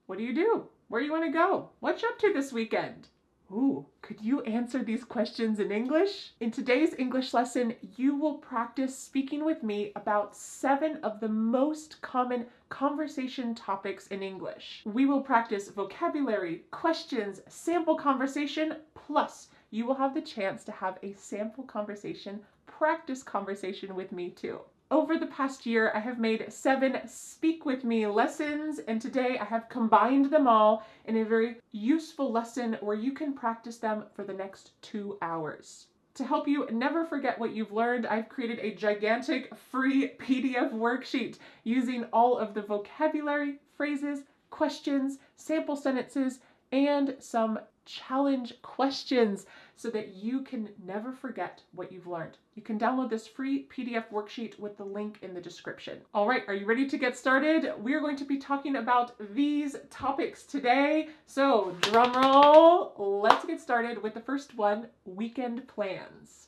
What do you do? Where do you want to go? What you up to this weekend? Ooh, could you answer these questions in English? In today's English lesson, you will practice speaking with me about 7 of the most common conversation topics in English. We will practice vocabulary, questions, sample conversation, plus you will have the chance to have a sample conversation, practice conversation with me too. Over the past year, I have made 7 Speak With Me lessons, and today I have combined them all in a very useful lesson where you can practice them for the next 2 hours. To help you never forget what you've learned, I've created a gigantic free PDF worksheet using all of the vocabulary, phrases, questions, sample sentences, and some challenge questions so that you can never forget what you've learned. You can download this free PDF worksheet with the link in the description. All right, are you ready to get started? We're going to be talking about these topics today. So drum roll, let's get started with the first one, weekend plans.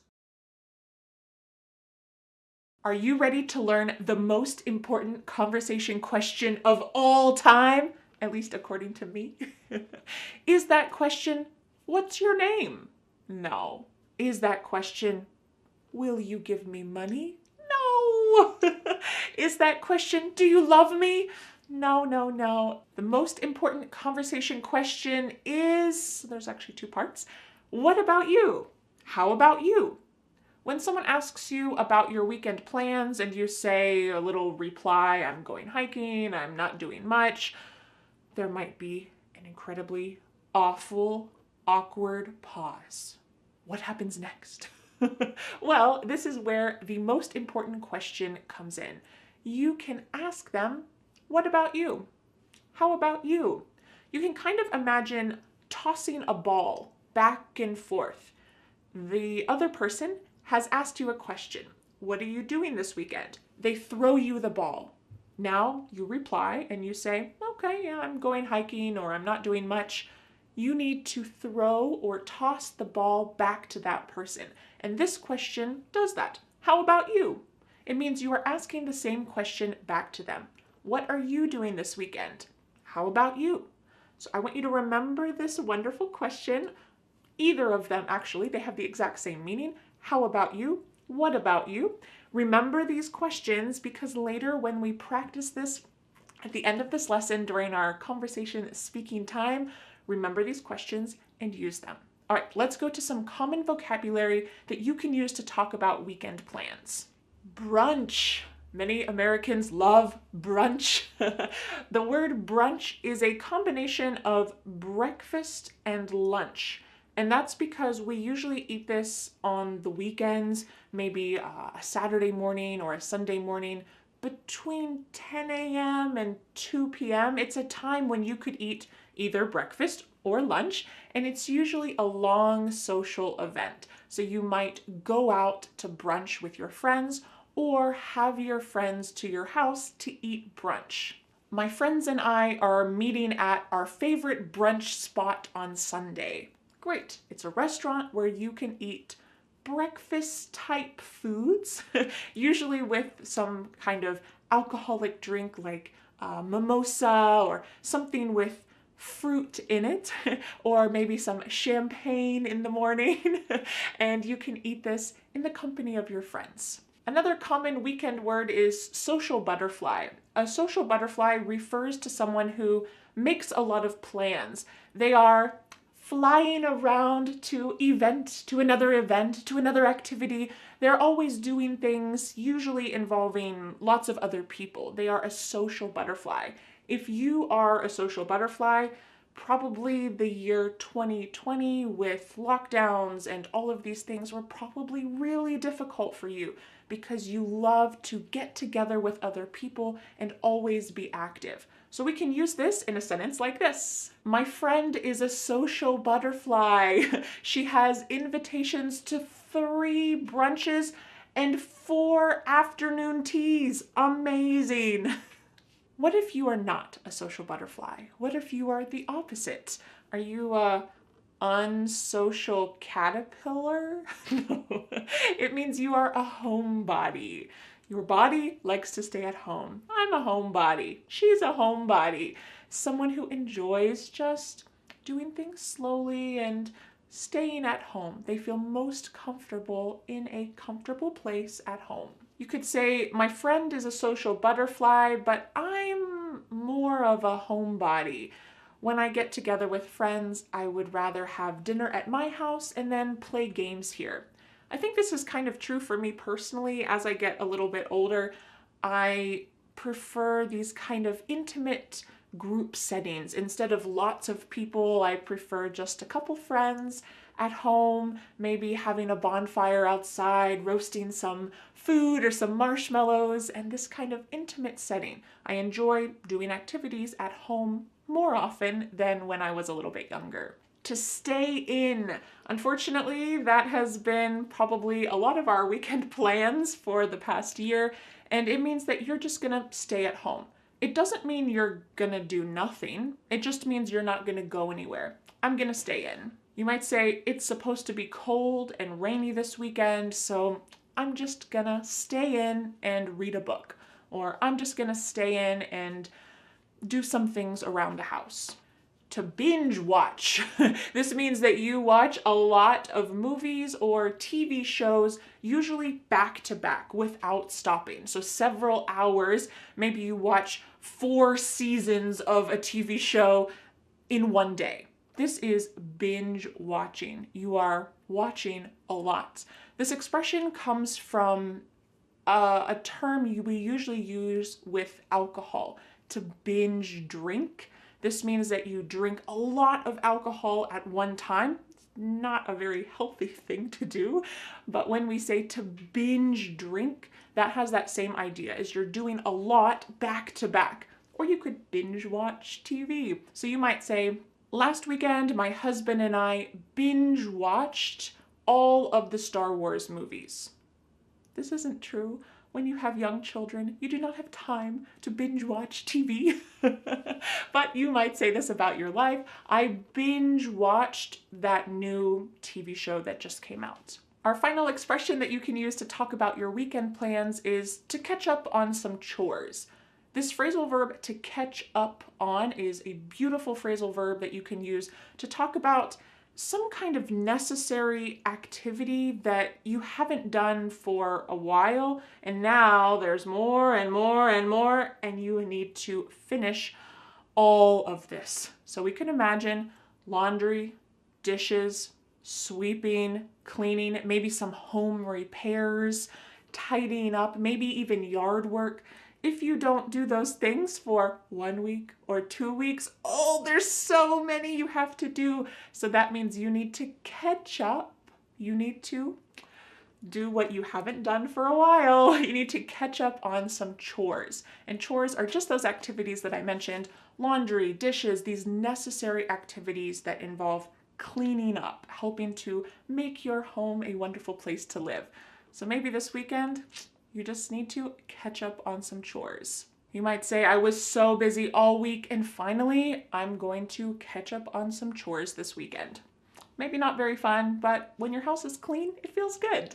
Are you ready to learn the most important conversation question of all time? At least according to me. Is that question, what's your name? No. Is that question, will you give me money? No. Is that question, do you love me? No, no, no. The most important conversation question is, there's actually 2 parts. What about you? How about you? When someone asks you about your weekend plans and you say a little reply, I'm going hiking, I'm not doing much, there might be an incredibly awful, awkward pause. What happens next? Well, this is where the most important question comes in. You can ask them, what about you? How about you? You can kind of imagine tossing a ball back and forth. The other person has asked you a question. What are you doing this weekend? They throw you the ball. Now you reply and you say, okay, yeah, I'm going hiking or I'm not doing much. You need to throw or toss the ball back to that person. And this question does that. How about you? It means you are asking the same question back to them. What are you doing this weekend? How about you? So I want you to remember this wonderful question. Either of them, actually, they have the exact same meaning. How about you? What about you? Remember these questions because later when we practice this at the end of this lesson during our conversation speaking time, remember these questions and use them. All right, let's go to some common vocabulary that you can use to talk about weekend plans. Brunch. Many Americans love brunch. The word brunch is a combination of breakfast and lunch. And that's because we usually eat this on the weekends, maybe a Saturday morning or a Sunday morning, between 10 a.m. and 2 p.m. It's a time when you could eat either breakfast or lunch, and it's usually a long social event. So you might go out to brunch with your friends or have your friends to your house to eat brunch. My friends and I are meeting at our favorite brunch spot on Sunday. Great. It's a restaurant where you can eat breakfast type foods, usually with some kind of alcoholic drink like mimosa or something with fruit in it, or maybe some champagne in the morning, and you can eat this in the company of your friends. Another common weekend word is social butterfly. A social butterfly refers to someone who makes a lot of plans. They are flying around to another activity. They're always doing things, usually involving lots of other people. They are a social butterfly. If you are a social butterfly, probably the year 2020 with lockdowns and all of these things were probably really difficult for you because you love to get together with other people and always be active. So we can use this in a sentence like this. My friend is a social butterfly. She has invitations to 3 brunches and 4 afternoon teas. Amazing. What if you are not a social butterfly? What if you are the opposite? Are you a unsocial caterpillar? No. It means you are a homebody. Your body likes to stay at home. I'm a homebody. She's a homebody. someone who enjoys just doing things slowly and staying at home. They feel most comfortable in a comfortable place at home. You could say, my friend is a social butterfly, but I'm more of a homebody. When I get together with friends, I would rather have dinner at my house and then play games here. I think this is kind of true for me personally. As I get a little bit older, I prefer these kind of intimate group settings. Instead of lots of people, I prefer just a couple friends at home, maybe having a bonfire outside, roasting some food or some marshmallows, and this kind of intimate setting. I enjoy doing activities at home more often than when I was a little bit younger. To stay in. Unfortunately, that has been probably a lot of our weekend plans for the past year, and it means that you're just gonna stay at home. It doesn't mean you're gonna do nothing. It just means you're not gonna go anywhere. I'm gonna stay in. You might say, it's supposed to be cold and rainy this weekend, so I'm just gonna stay in and read a book. Or I'm just gonna stay in and do some things around the house. To binge watch. This means that you watch a lot of movies or TV shows, usually back to back without stopping. So several hours, maybe you watch 4 seasons of a TV show in one day. This is binge watching. You are watching a lot. This expression comes from a term we usually use with alcohol, to binge drink. This means that you drink a lot of alcohol at one time. It's not a very healthy thing to do, but when we say to binge drink, that has that same idea, as you're doing a lot back to back. Or you could binge watch TV. So you might say, last weekend, my husband and I binge watched all of the Star Wars movies. This isn't true. When you have young children, you do not have time to binge watch TV. But you might say this about your life. I binge watched that new TV show that just came out. Our final expression that you can use to talk about your weekend plans is to catch up on some chores. This phrasal verb, to catch up on, is a beautiful phrasal verb that you can use to talk about some kind of necessary activity that you haven't done for a while, and now there's more and more and more, and you need to finish all of this. So we can imagine laundry, dishes, sweeping, cleaning, maybe some home repairs, tidying up, maybe even yard work. If you don't do those things for 1 week or 2 weeks, oh, there's so many you have to do. So that means you need to catch up. You need to do what you haven't done for a while. You need to catch up on some chores. And chores are just those activities that I mentioned: laundry, dishes, these necessary activities that involve cleaning up, helping to make your home a wonderful place to live. So maybe this weekend, you just need to catch up on some chores. You might say, I was so busy all week and finally I'm going to catch up on some chores this weekend. Maybe not very fun, but when your house is clean, it feels good.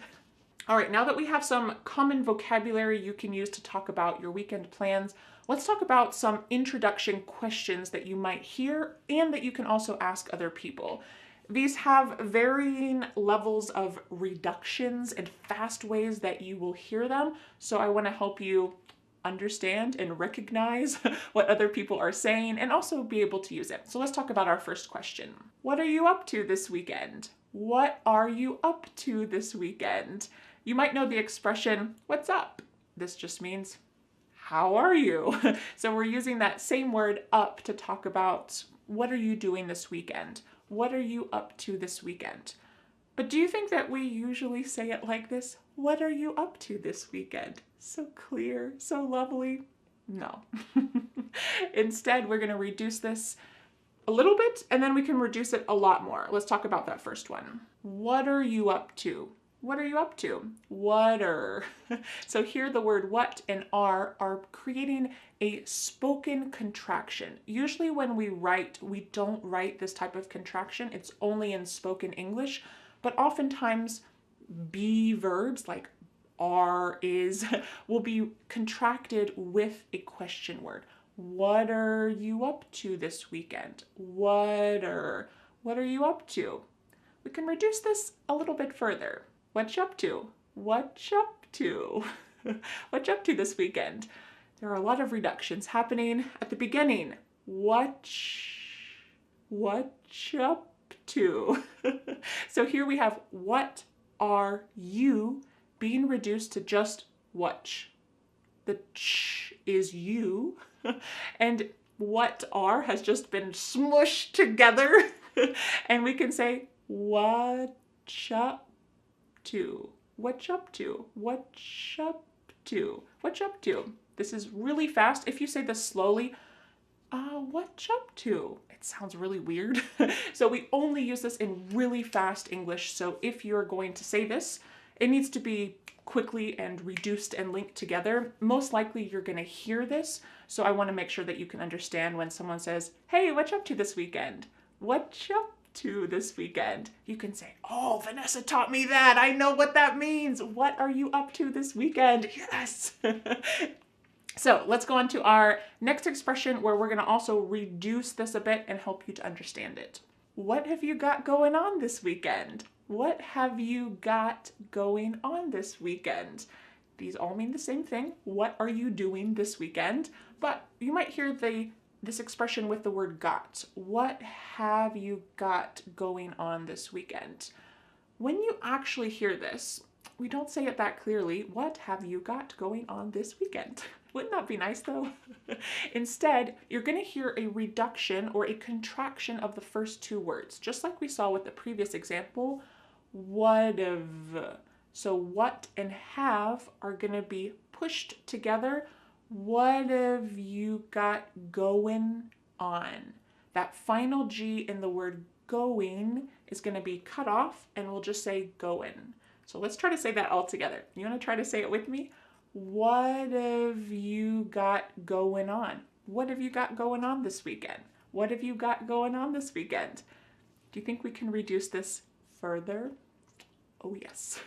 All right, now that we have some common vocabulary you can use to talk about your weekend plans, let's talk about some introduction questions that you might hear and that you can also ask other people. These have varying levels of reductions and fast ways that you will hear them. So I want to help you understand and recognize what other people are saying and also be able to use it. So let's talk about our first question. What are you up to this weekend? What are you up to this weekend? You might know the expression, what's up? This just means, how are you? So we're using that same word up to talk about what are you doing this weekend? What are you up to this weekend? But do you think that we usually say it like this? What are you up to this weekend? So clear, so lovely. No. Instead, we're going to reduce this a little bit and then we can reduce it a lot more. Let's talk about that first one. What are you up to? What are you up to? What are? So here the word what and are creating a spoken contraction. Usually when we write, we don't write this type of contraction. It's only in spoken English, but oftentimes be verbs like are, is, will be contracted with a question word. What are you up to this weekend? What are you up to? We can reduce this a little bit further. What you up to? What you up to? What you up to this weekend? There are a lot of reductions happening at the beginning. What you up to? So here we have what are you being reduced to just watch. The ch is you, and what are has just been smushed together, and we can say what up to, what up to, what up to, what up to. This is really fast. If you say this slowly, what up to? It sounds really weird. So we only use this in really fast English. So if you're going to say this, it needs to be quickly and reduced and linked together. Most likely you're going to hear this. So I want to make sure that you can understand when someone says, hey, what you up to this weekend? What you up to this weekend? You can say, oh, Vanessa taught me that. I know what that means. What are you up to this weekend? Yes. So let's go on to our next expression where we're going to also reduce this a bit and help you to understand it. What have you got going on this weekend? What have you got going on this weekend? These all mean the same thing. What are you doing this weekend? But you might hear this expression with the word got. What have you got going on this weekend? When you actually hear this, we don't say it that clearly. What have you got going on this weekend? Wouldn't that be nice though? Instead, you're going to hear a reduction or a contraction of the first two words, just like we saw with the previous example, what of. So what and have are going to be pushed together. What have you got going on? That final G in the word going is going to be cut off and we'll just say going. So let's try to say that all together. You want to try to say it with me? What have you got going on? What have you got going on this weekend? What have you got going on this weekend? Do you think we can reduce this further? Oh yes.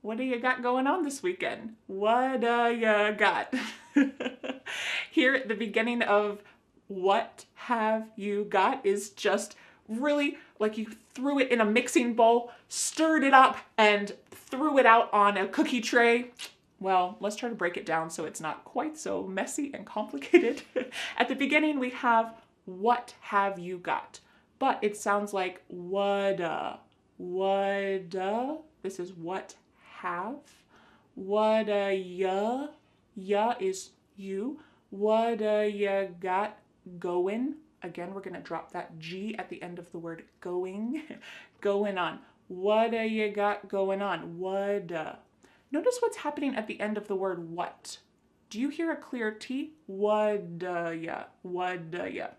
What do you got going on this weekend? What you got? Here at the beginning of what have you got is just really like you threw it in a mixing bowl, stirred it up, and threw it out on a cookie tray. Well, let's try to break it down so it's not quite so messy and complicated. At the beginning, we have what have you got? But it sounds like what. This is what have. What ya? Ya is you. What ya got going? Again, we're going to drop that G at the end of the word going. Going on. What you got going on? What? Notice what's happening at the end of the word what. Do you hear a clear T? What ya? What ya?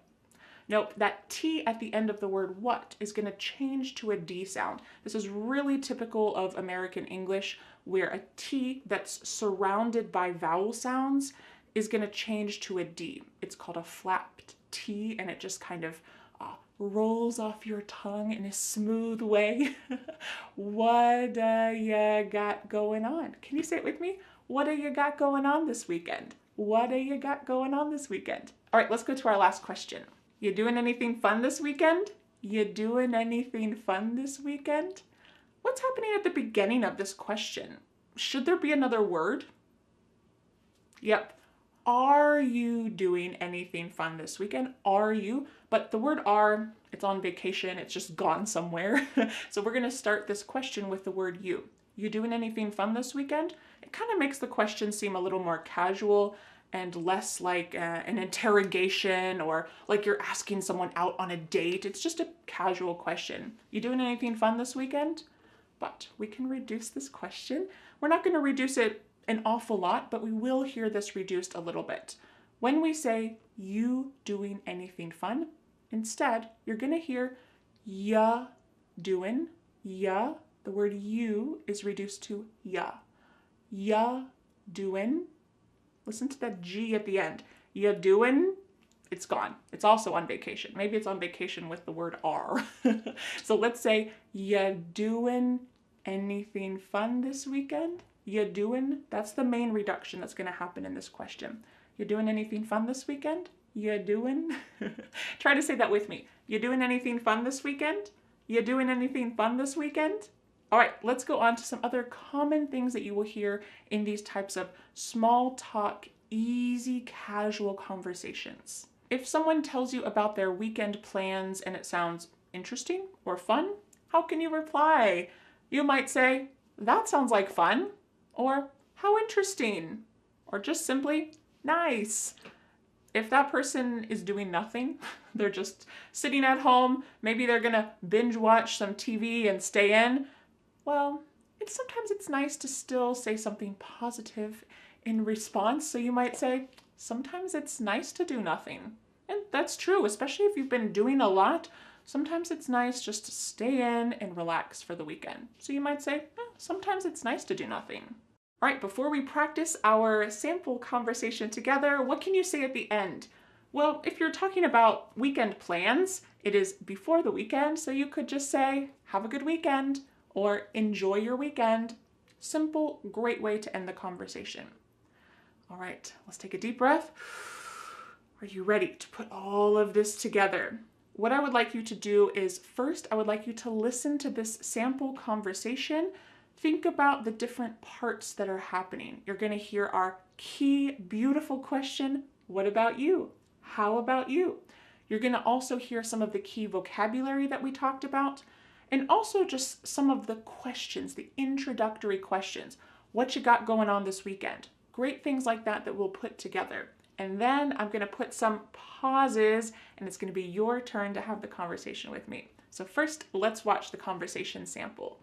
Nope, that T at the end of the word what is going to change to a D sound. This is really typical of American English, where a T that's surrounded by vowel sounds is going to change to a D. It's called a flapped T, and it just kind of rolls off your tongue in a smooth way. What you got going on? Can you say it with me? What do you got going on this weekend? What do you got going on this weekend? All right, let's go to our last question. You doing anything fun this weekend? You doing anything fun this weekend? What's happening at the beginning of this question? Should there be another word? Yep. Are you doing anything fun this weekend? Are you? But the word are, it's on vacation. It's just gone somewhere. So we're going to start this question with the word you. You doing anything fun this weekend? It kind of makes the question seem a little more casual and less like an interrogation or like you're asking someone out on a date. It's just a casual question. You doing anything fun this weekend? But we can reduce this question. We're not going to reduce it an awful lot, but we will hear this reduced a little bit. When we say you doing anything fun, instead you're going to hear ya doing. Ya, the word you is reduced to ya. Ya doing. Listen to that G at the end. Ya doing, it's gone. It's also on vacation. Maybe it's on vacation with the word are. So let's say ya doing anything fun this weekend? You doing? That's the main reduction that's going to happen in this question. You doing anything fun this weekend? You doing? Try to say that with me. You doing anything fun this weekend? You doing anything fun this weekend? All right, let's go on to some other common things that you will hear in these types of small talk, easy, casual conversations. If someone tells you about their weekend plans and it sounds interesting or fun, how can you reply? You might say, that sounds like fun, or how interesting, or just simply, nice. If that person is doing nothing, they're just sitting at home, maybe they're gonna binge watch some TV and stay in, well, sometimes it's nice to still say something positive in response. So you might say, sometimes it's nice to do nothing. And that's true, especially if you've been doing a lot. Sometimes it's nice just to stay in and relax for the weekend. So you might say, sometimes it's nice to do nothing. All right, before we practice our sample conversation together, what can you say at the end? Well, if you're talking about weekend plans, it is before the weekend, so you could just say, have a good weekend, or enjoy your weekend. Simple, great way to end the conversation. All right, let's take a deep breath. Are you ready to put all of this together? What I would like you to do is first, I would like you to listen to this sample conversation. Think about the different parts that are happening. You're going to hear our key, beautiful question, what about you? How about you? You're going to also hear some of the key vocabulary that we talked about, and also just some of the questions, the introductory questions. What you got going on this weekend? Great things like that that we'll put together. And then I'm going to put some pauses, and it's going to be your turn to have the conversation with me. So first, let's watch the conversation sample.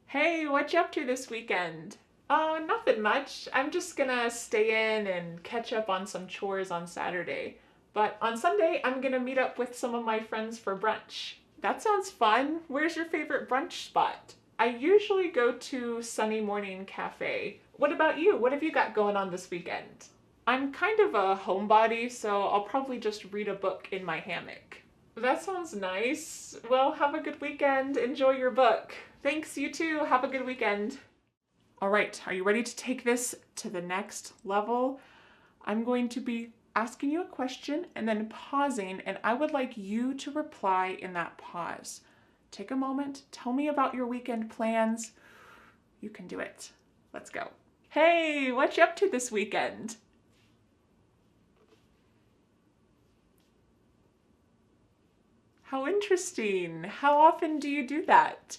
Hey, what you up to this weekend? Oh, nothing much. I'm just gonna stay in and catch up on some chores on Saturday. But on Sunday, I'm gonna meet up with some of my friends for brunch. That sounds fun. Where's your favorite brunch spot? I usually go to Sunny Morning Cafe. What about you? What have you got going on this weekend? I'm kind of a homebody, so I'll probably just read a book in my hammock. That sounds nice. Well, have a good weekend. Enjoy your book. Thanks, you too. Have a good weekend. All right, are you ready to take this to the next level? I'm going to be asking you a question and then pausing, and I would like you to reply in that pause. Take a moment, tell me about your weekend plans. You can do it. Let's go. Hey, what you up to this weekend? How interesting. How often do you do that?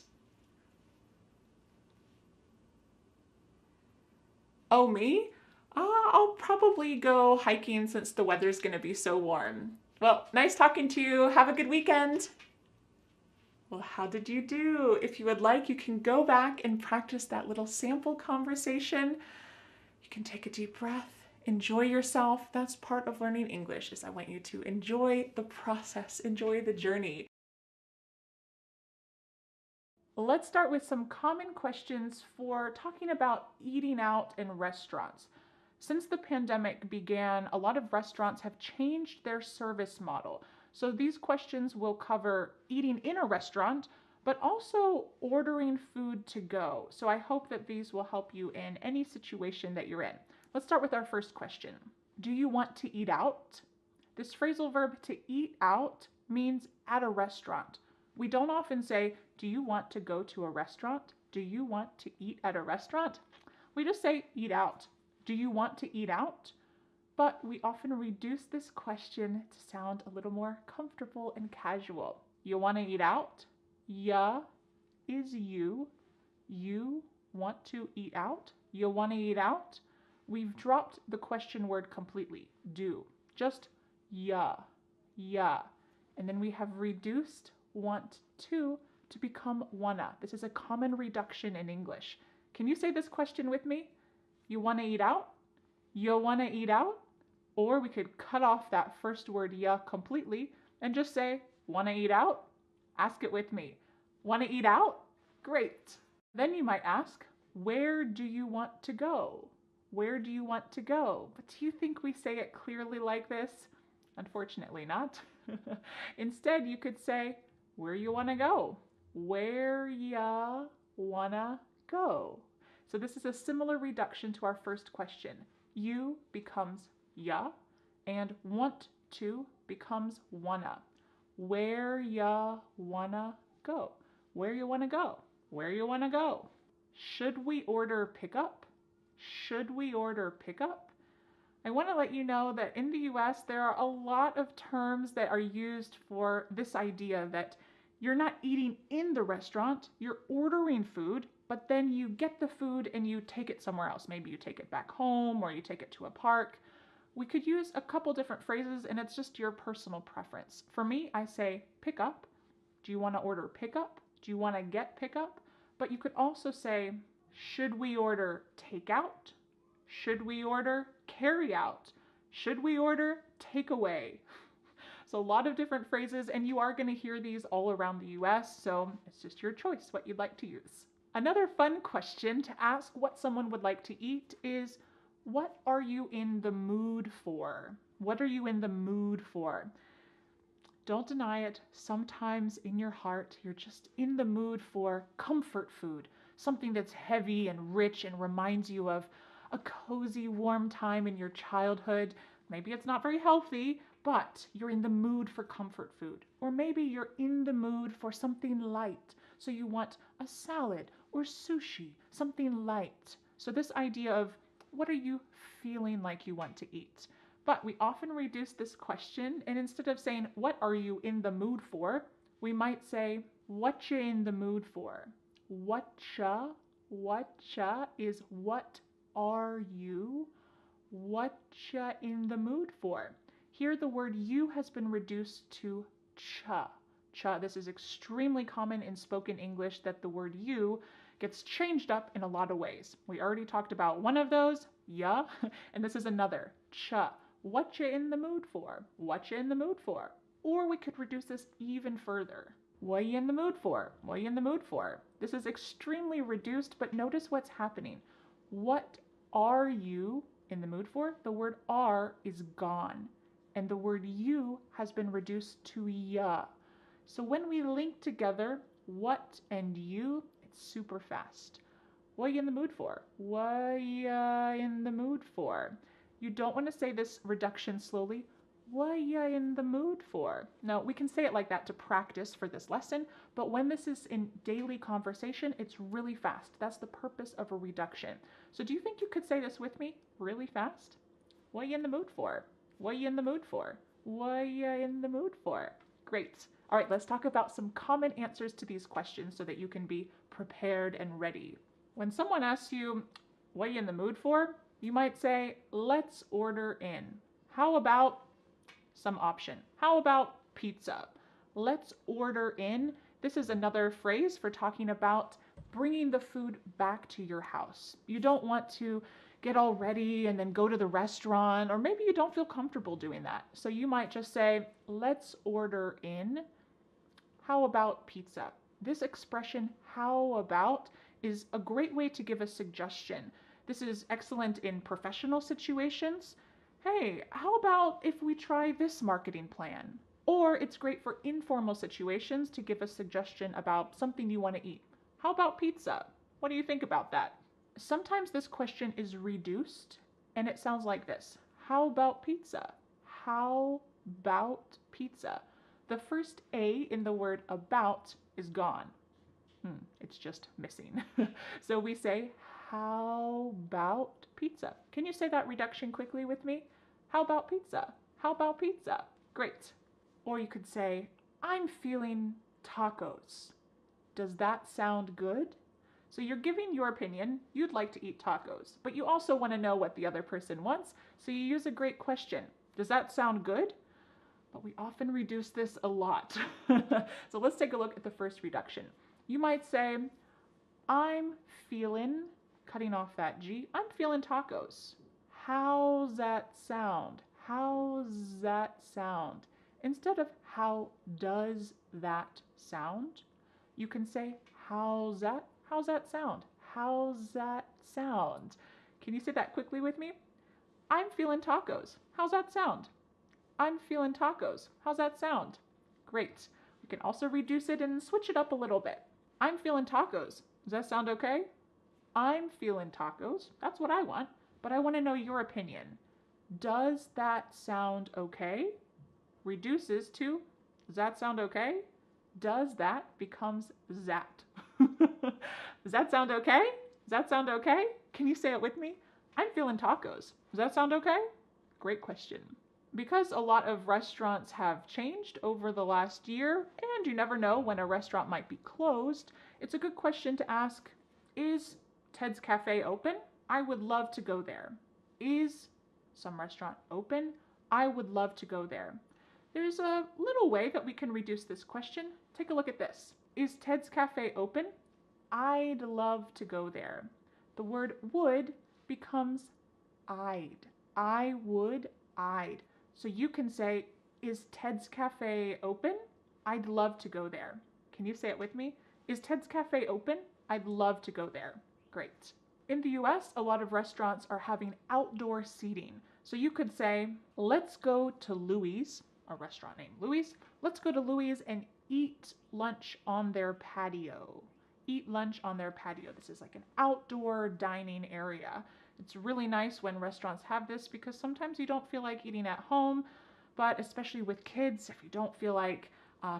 Oh, me? I'll probably go hiking since the weather's gonna be so warm. Well, nice talking to you. Have a good weekend. Well, how did you do? If you would like, you can go back and practice that little sample conversation. You can take a deep breath, enjoy yourself. That's part of learning English, is I want you to enjoy the process, enjoy the journey. Let's start with some common questions for talking about eating out in restaurants. Since the pandemic began, a lot of restaurants have changed their service model. So these questions will cover eating in a restaurant, but also ordering food to go. So I hope that these will help you in any situation that you're in. Let's start with our first question. Do you want to eat out? This phrasal verb to eat out means at a restaurant. We don't often say, do you want to go to a restaurant? Do you want to eat at a restaurant? We just say eat out. Do you want to eat out? But we often reduce this question to sound a little more comfortable and casual. You want to eat out? Ya is you. You want to eat out? You want to eat out? We've dropped the question word completely. Do. Just ya. Ya. And then we have reduced want to become wanna. This is a common reduction in English. Can you say this question with me? You want to eat out? You want to eat out? Or we could cut off that first word ya completely and just say, want to eat out? Ask it with me. Want to eat out? Great. Then you might ask, where do you want to go? Where do you want to go? But do you think we say it clearly like this? Unfortunately not. Instead, you could say, where you want to go? Where ya wanna go? So this is a similar reduction to our first question. You becomes ya, and want to becomes wanna. Where ya wanna go? Where you wanna go? Where you wanna go? Should we order pickup? Should we order pickup? I want to let you know that in the US, there are a lot of terms that are used for this idea that you're not eating in the restaurant, you're ordering food, but then you get the food and you take it somewhere else. Maybe you take it back home or you take it to a park. We could use a couple different phrases and it's just your personal preference. For me, I say pick up. Do you want to order pickup? Do you want to get pickup? But you could also say, should we order takeout? Should we order carry out? Should we order takeaway? So a lot of different phrases, and you are going to hear these all around the US, so it's just your choice what you'd like to use. Another fun question to ask what someone would like to eat is, what are you in the mood for? What are you in the mood for? Don't deny it. Sometimes in your heart, you're just in the mood for comfort food, something that's heavy and rich and reminds you of a cozy, warm time in your childhood. Maybe it's not very healthy, but you're in the mood for comfort food. Or maybe you're in the mood for something light. So you want a salad or sushi, something light. So this idea of what are you feeling like you want to eat? But we often reduce this question, and instead of saying, what are you in the mood for? We might say, what you in the mood for? Whatcha is what are you? Whatcha in the mood for? Here the word you has been reduced to cha. Cha. This is extremely common in spoken English that the word you gets changed up in a lot of ways. We already talked about one of those, ya, and this is another, cha. What you in the mood for? What you in the mood for? Or we could reduce this even further. What you in the mood for? What you in the mood for? This is extremely reduced, but notice what's happening. What are you in the mood for? The word are is gone, and the word you has been reduced to ya. So when we link together what and you, it's super fast. What are you in the mood for? What are you in the mood for? You don't want to say this reduction slowly. What are you in the mood for? Now, we can say it like that to practice for this lesson, but when this is in daily conversation, it's really fast. That's the purpose of a reduction. So do you think you could say this with me really fast? What are you in the mood for? What are you in the mood for? What are you in the mood for? Great. All right, let's talk about some common answers to these questions so that you can be prepared and ready. When someone asks you, what are you in the mood for? You might say, let's order in. How about some option? How about pizza? Let's order in. This is another phrase for talking about bringing the food back to your house. You don't want to get all ready and then go to the restaurant, or maybe you don't feel comfortable doing that. So you might just say, let's order in. How about pizza? This expression, how about, is a great way to give a suggestion. This is excellent in professional situations. Hey, how about if we try this marketing plan? Or it's great for informal situations to give a suggestion about something you want to eat. How about pizza? What do you think about that? Sometimes this question is reduced and it sounds like this. How about pizza? How about pizza? The first A in the word about is gone. It's just missing. So we say, how about pizza? Can you say that reduction quickly with me? How about pizza? How about pizza? Great. Or you could say, I'm feeling tacos. Does that sound good? So you're giving your opinion. You'd like to eat tacos, but you also want to know what the other person wants. So you use a great question. Does that sound good? But we often reduce this a lot. So let's take a look at the first reduction. You might say, I'm feeling, cutting off that G, I'm feeling tacos. How's that sound? How's that sound? Instead of how does that sound, you can say, how's that sound? How's that sound? Can you say that quickly with me? I'm feeling tacos. How's that sound? I'm feeling tacos. How's that sound? Great. We can also reduce it and switch it up a little bit. I'm feeling tacos. Does that sound okay? I'm feeling tacos. That's what I want, but I want to know your opinion. Does that sound okay? reduces to does that sound okay? Does that becomes that. Does that sound okay? Does that sound okay? Can you say it with me? I'm feeling tacos. Does that sound okay? Great question. Because a lot of restaurants have changed over the last year, and you never know when a restaurant might be closed, it's a good question to ask, is Ted's Cafe open? I would love to go there. Is some restaurant open? I would love to go there. There's a little way that we can reduce this question. Take a look at this. Is Ted's Cafe open? I'd love to go there. The word would becomes I'd. I would, I'd. So you can say, is Ted's Cafe open? I'd love to go there. Can you say it with me? Is Ted's Cafe open? I'd love to go there. Great. In the US, a lot of restaurants are having outdoor seating. So you could say, let's go to Louis, a restaurant named Louis. Let's go to Louis and eat lunch on their patio. Eat lunch on their patio. This is like an outdoor dining area. It's really nice when restaurants have this because sometimes you don't feel like eating at home, but especially with kids, if you don't feel like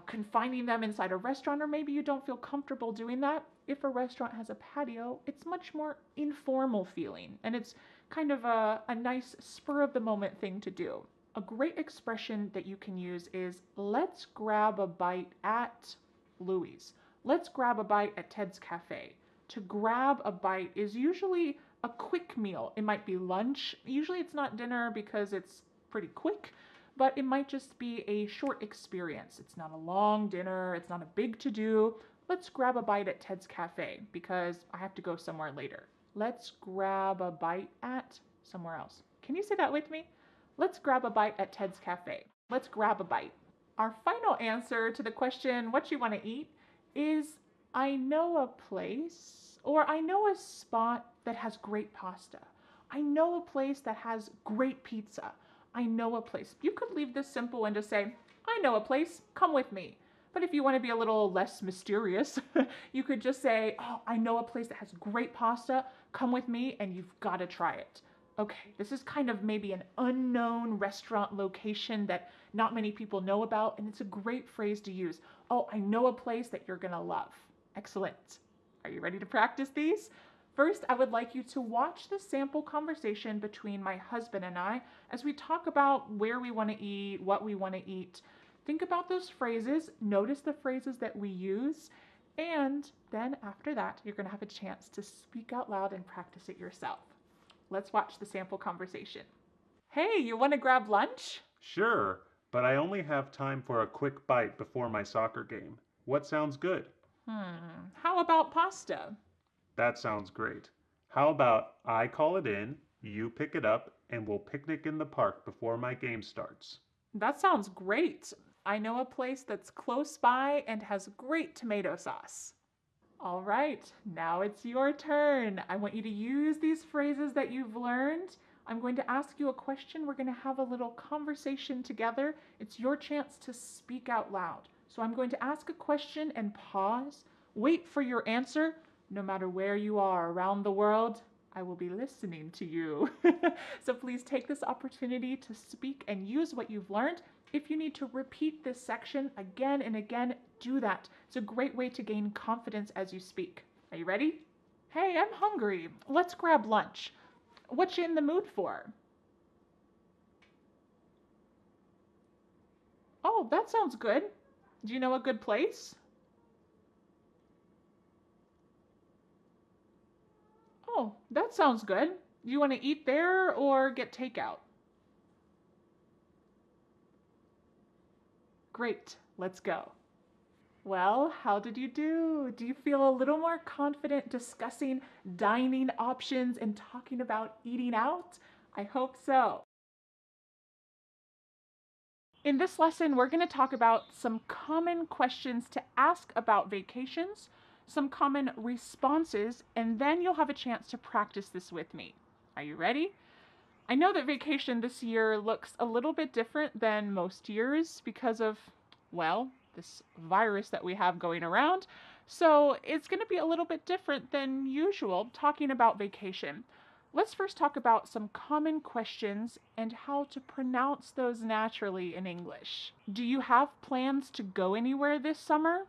confining them inside a restaurant, or maybe you don't feel comfortable doing that, if a restaurant has a patio, it's much more informal feeling, and it's kind of a nice spur of the moment thing to do. A great expression that you can use is, let's grab a bite at Louis. Let's grab a bite at Ted's Cafe. To grab a bite is usually a quick meal. It might be lunch. Usually it's not dinner because it's pretty quick, but it might just be a short experience. It's not a long dinner. It's not a big to-do. Let's grab a bite at Ted's Cafe because I have to go somewhere later. Let's grab a bite at somewhere else. Can you say that with me? Let's grab a bite at Ted's Cafe. Let's grab a bite. Our final answer to the question, what you want to eat, is I know a place, or I know a spot that has great pasta. I know a place that has great pizza. I know a place. You could leave this simple and just say, I know a place, come with me. But if you want to be a little less mysterious, you could just say, oh, I know a place that has great pasta, come with me, and you've got to try it. Okay, this is kind of maybe an unknown restaurant location that not many people know about, and it's a great phrase to use. Oh, I know a place that you're gonna love. Excellent. Are you ready to practice these? First, I would like you to watch the sample conversation between my husband and I as we talk about where we want to eat, what we want to eat. Think about those phrases, notice the phrases that we use, and then after that, you're gonna have a chance to speak out loud and practice it yourself. Let's watch the sample conversation. Hey, you want to grab lunch? Sure, but I only have time for a quick bite before my soccer game. What sounds good? How about pasta? That sounds great. How about I call it in, you pick it up, and we'll picnic in the park before my game starts? That sounds great. I know a place that's close by and has great tomato sauce. All right, now it's your turn. I want you to use these phrases that you've learned. I'm going to ask you a question. We're going to have a little conversation together. It's your chance to speak out loud. So I'm going to ask a question and pause. Wait for your answer. No matter where you are around the world, I will be listening to you. So please take this opportunity to speak and use what you've learned. If you need to repeat this section again and again, do that. It's a great way to gain confidence as you speak. Are you ready? Hey, I'm hungry. Let's grab lunch. What you in the mood for? Oh, that sounds good. Do you know a good place? Oh, that sounds good. Do you want to eat there or get takeout? Great, let's go. Well, how did you do? Do you feel a little more confident discussing dining options and talking about eating out? I hope so. In this lesson, we're going to talk about some common questions to ask about vacations, some common responses, and then you'll have a chance to practice this with me. Are you ready? I know that vacation this year looks a little bit different than most years because of, well, this virus that we have going around. So it's going to be a little bit different than usual talking about vacation. Let's first talk about some common questions and how to pronounce those naturally in English. Do you have plans to go anywhere this summer?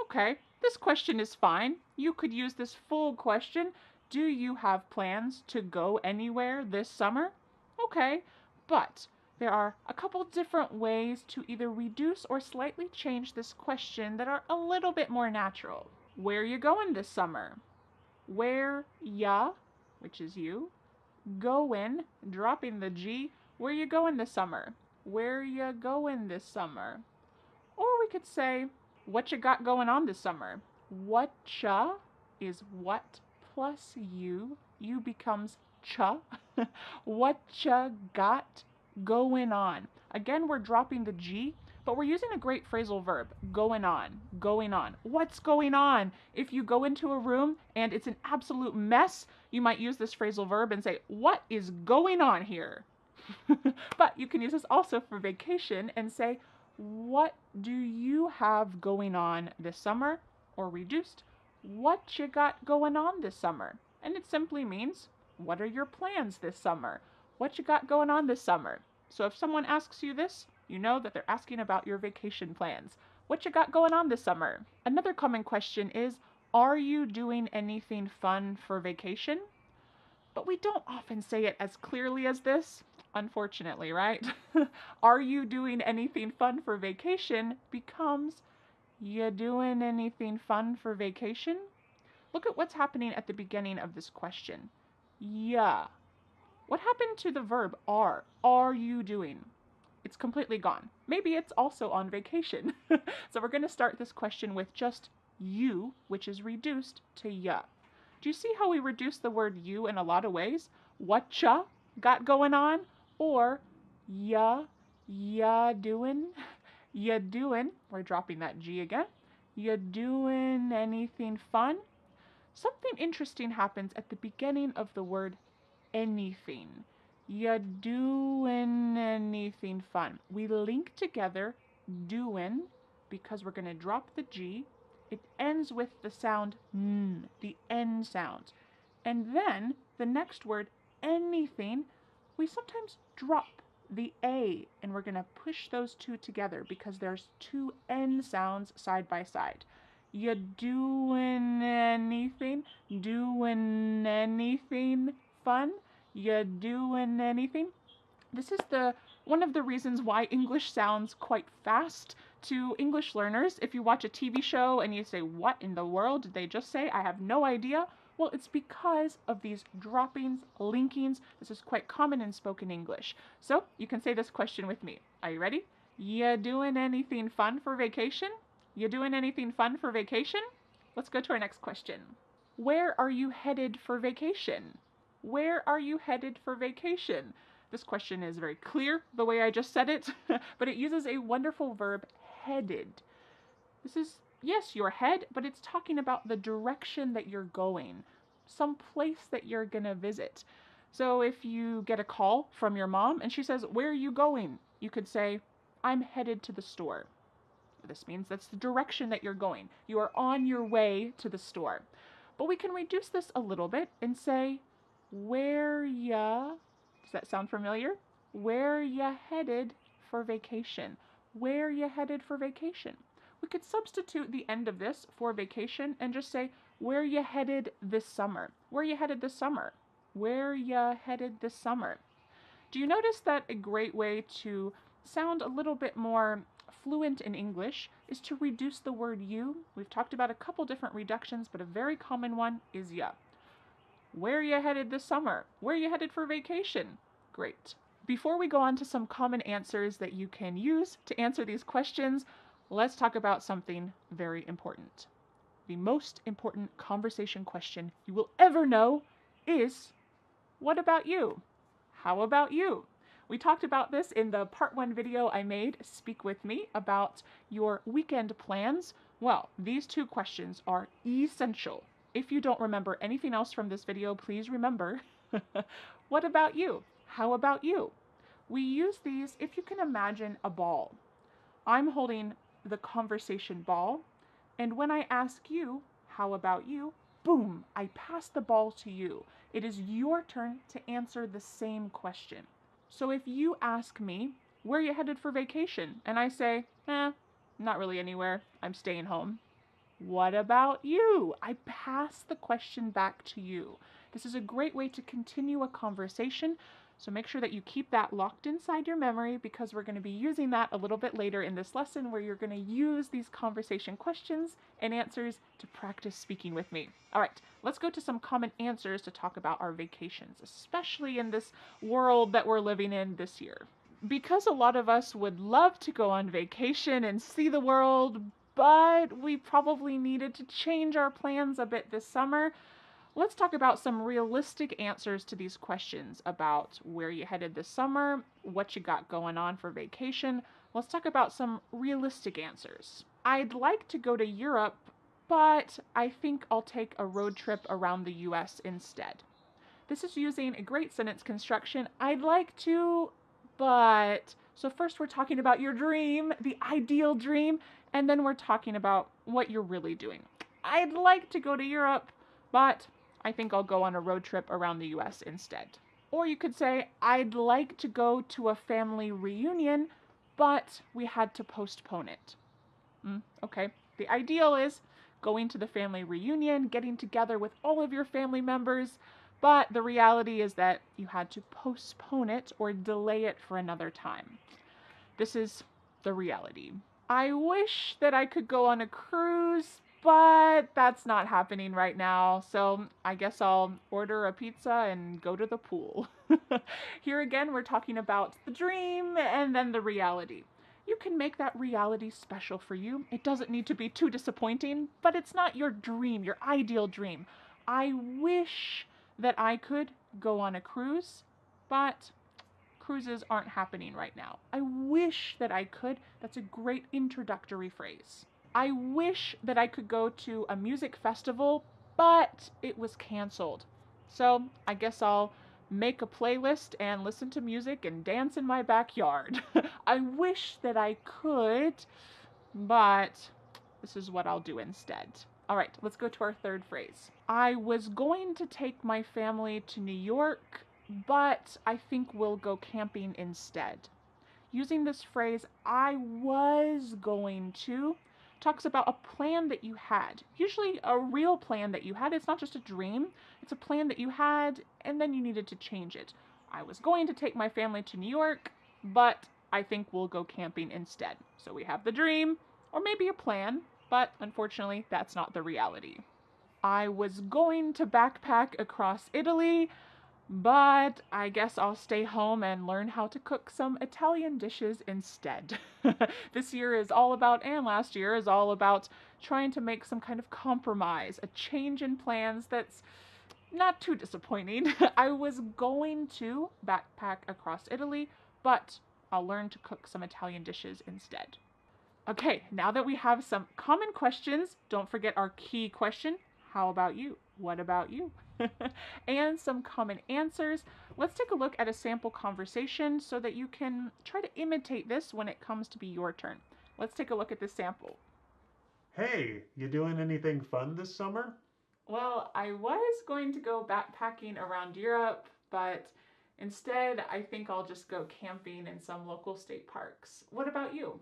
Okay, this question is fine. You could use this full question. Do you have plans to go anywhere this summer? Okay, but there are a couple different ways to either reduce or slightly change this question that are a little bit more natural. Where you going this summer? Where ya, which is you, going, dropping the G. Where you going this summer? Where you going this summer? Or we could say, what you got going on this summer? Whatcha is what plus you. You becomes cha. Whatcha got going on? Again, we're dropping the G, but we're using a great phrasal verb, going on, going on. What's going on? If you go into a room and it's an absolute mess, you might use this phrasal verb and say, what is going on here? But you can use this also for vacation and say, what do you have going on this summer? Or reduced, what you got going on this summer? And it simply means, what are your plans this summer? What you got going on this summer? So if someone asks you this, you know that they're asking about your vacation plans. What you got going on this summer? Another common question is, are you doing anything fun for vacation? But we don't often say it as clearly as this, unfortunately, right? Are you doing anything fun for vacation becomes, you doing anything fun for vacation? Look at what's happening at the beginning of this question. Yeah. What happened to the verb are? Are you doing? It's completely gone. Maybe it's also on vacation. So we're going to start this question with just you, which is reduced to ya. Do you see how we reduce the word you in a lot of ways? Whatcha got going on? Or ya doing? Ya doing, we're dropping that G again. Ya doing anything fun? Something interesting happens at the beginning of the word anything. Ya doing anything fun? We link together doing because we're going to drop the G. It ends with the sound n, the N sound. And then the next word, anything, we sometimes drop the A and we're going to push those two together because there's two N sounds side by side. You doing anything? Doing anything fun? You doing anything? This is one of the reasons why English sounds quite fast to English learners. If you watch a TV show and you say, what in the world did they just say? I have no idea. Well, it's because of these droppings, linkings. This is quite common in spoken English. So you can say this question with me. Are you ready? You doing anything fun for vacation? You doing anything fun for vacation? Let's go to our next question. Where are you headed for vacation? Where are you headed for vacation? This question is very clear the way I just said it, but it uses a wonderful verb, headed. This is, yes, your head, but it's talking about the direction that you're going, some place that you're going to visit. So if you get a call from your mom and she says, where are you going? You could say, I'm headed to the store. This means that's the direction that you're going. You are on your way to the store. But we can reduce this a little bit and say, where ya, does that sound familiar? Where ya headed for vacation? Where ya headed for vacation? We could substitute the end of this for vacation and just say, where ya headed this summer? Where ya headed this summer? Where ya headed this summer? Do you notice that a great way to sound a little bit more fluent in English is to reduce the word you? We've talked about a couple different reductions, but a very common one is ya. Where are you headed this summer? Where are you headed for vacation? Great. Before we go on to some common answers that you can use to answer these questions, let's talk about something very important. The most important conversation question you will ever know is, what about you? How about you? We talked about this in the part 1 video I made, Speak With Me, about your weekend plans. Well, these two questions are essential. If you don't remember anything else from this video, please remember, what about you? How about you? We use these if you can imagine a ball. I'm holding the conversation ball, and when I ask you, how about you? Boom, I pass the ball to you. it is your turn to answer the same question. So if you ask me, where are you headed for vacation? And I say, not really anywhere. I'm staying home. What about you? I pass the question back to you. This is a great way to continue a conversation, so make sure that you keep that locked inside your memory because we're going to be using that a little bit later in this lesson where you're going to use these conversation questions and answers to practice speaking with me. All right, let's go to some common answers to talk about our vacations, especially in this world that we're living in this year. Because a lot of us would love to go on vacation and see the world, but we probably needed to change our plans a bit this summer. Let's talk about some realistic answers to these questions about where you headed this summer, what you got going on for vacation. Let's talk about some realistic answers. I'd like to go to Europe, but I think I'll take a road trip around the US instead. This is using a great sentence construction. I'd like to, but. So first we're talking about your dream, the ideal dream, and then we're talking about what you're really doing. I'd like to go to Europe, but I think I'll go on a road trip around the US instead. Or you could say, I'd like to go to a family reunion, but we had to postpone it. Okay, the ideal is going to the family reunion, getting together with all of your family members, but the reality is that you had to postpone it or delay it for another time. This is the reality. I wish that I could go on a cruise, but that's not happening right now, so I guess I'll order a pizza and go to the pool. Here again, we're talking about the dream and then the reality. You can make that reality special for you. It doesn't need to be too disappointing, but it's not your dream, your ideal dream. I wish that I could go on a cruise, but cruises aren't happening right now. I wish that I could. That's a great introductory phrase. I wish that I could go to a music festival, but it was canceled. So I guess I'll make a playlist and listen to music and dance in my backyard. I wish that I could, but this is what I'll do instead. All right, let's go to our third phrase. I was going to take my family to New York, but I think we'll go camping instead. Using this phrase, I was going to, talks about a plan that you had. Usually a real plan that you had. It's not just a dream. It's a plan that you had and then you needed to change it. I was going to take my family to New York, but I think we'll go camping instead. So we have the dream or maybe a plan, but unfortunately that's not the reality. I was going to backpack across Italy, but I guess I'll stay home and learn how to cook some Italian dishes instead. This year is all about, and last year is all about trying to make some kind of compromise, a change in plans that's not too disappointing. I was going to backpack across Italy, but I'll learn to cook some Italian dishes instead. Okay, now that we have some common questions, don't forget our key question. How about you? What about you? And some common answers. Let's take a look at a sample conversation so that you can try to imitate this when it comes to be your turn. Let's take a look at this sample. Hey, you doing anything fun this summer? Well, I was going to go backpacking around Europe, but instead I think I'll just go camping in some local state parks. What about you?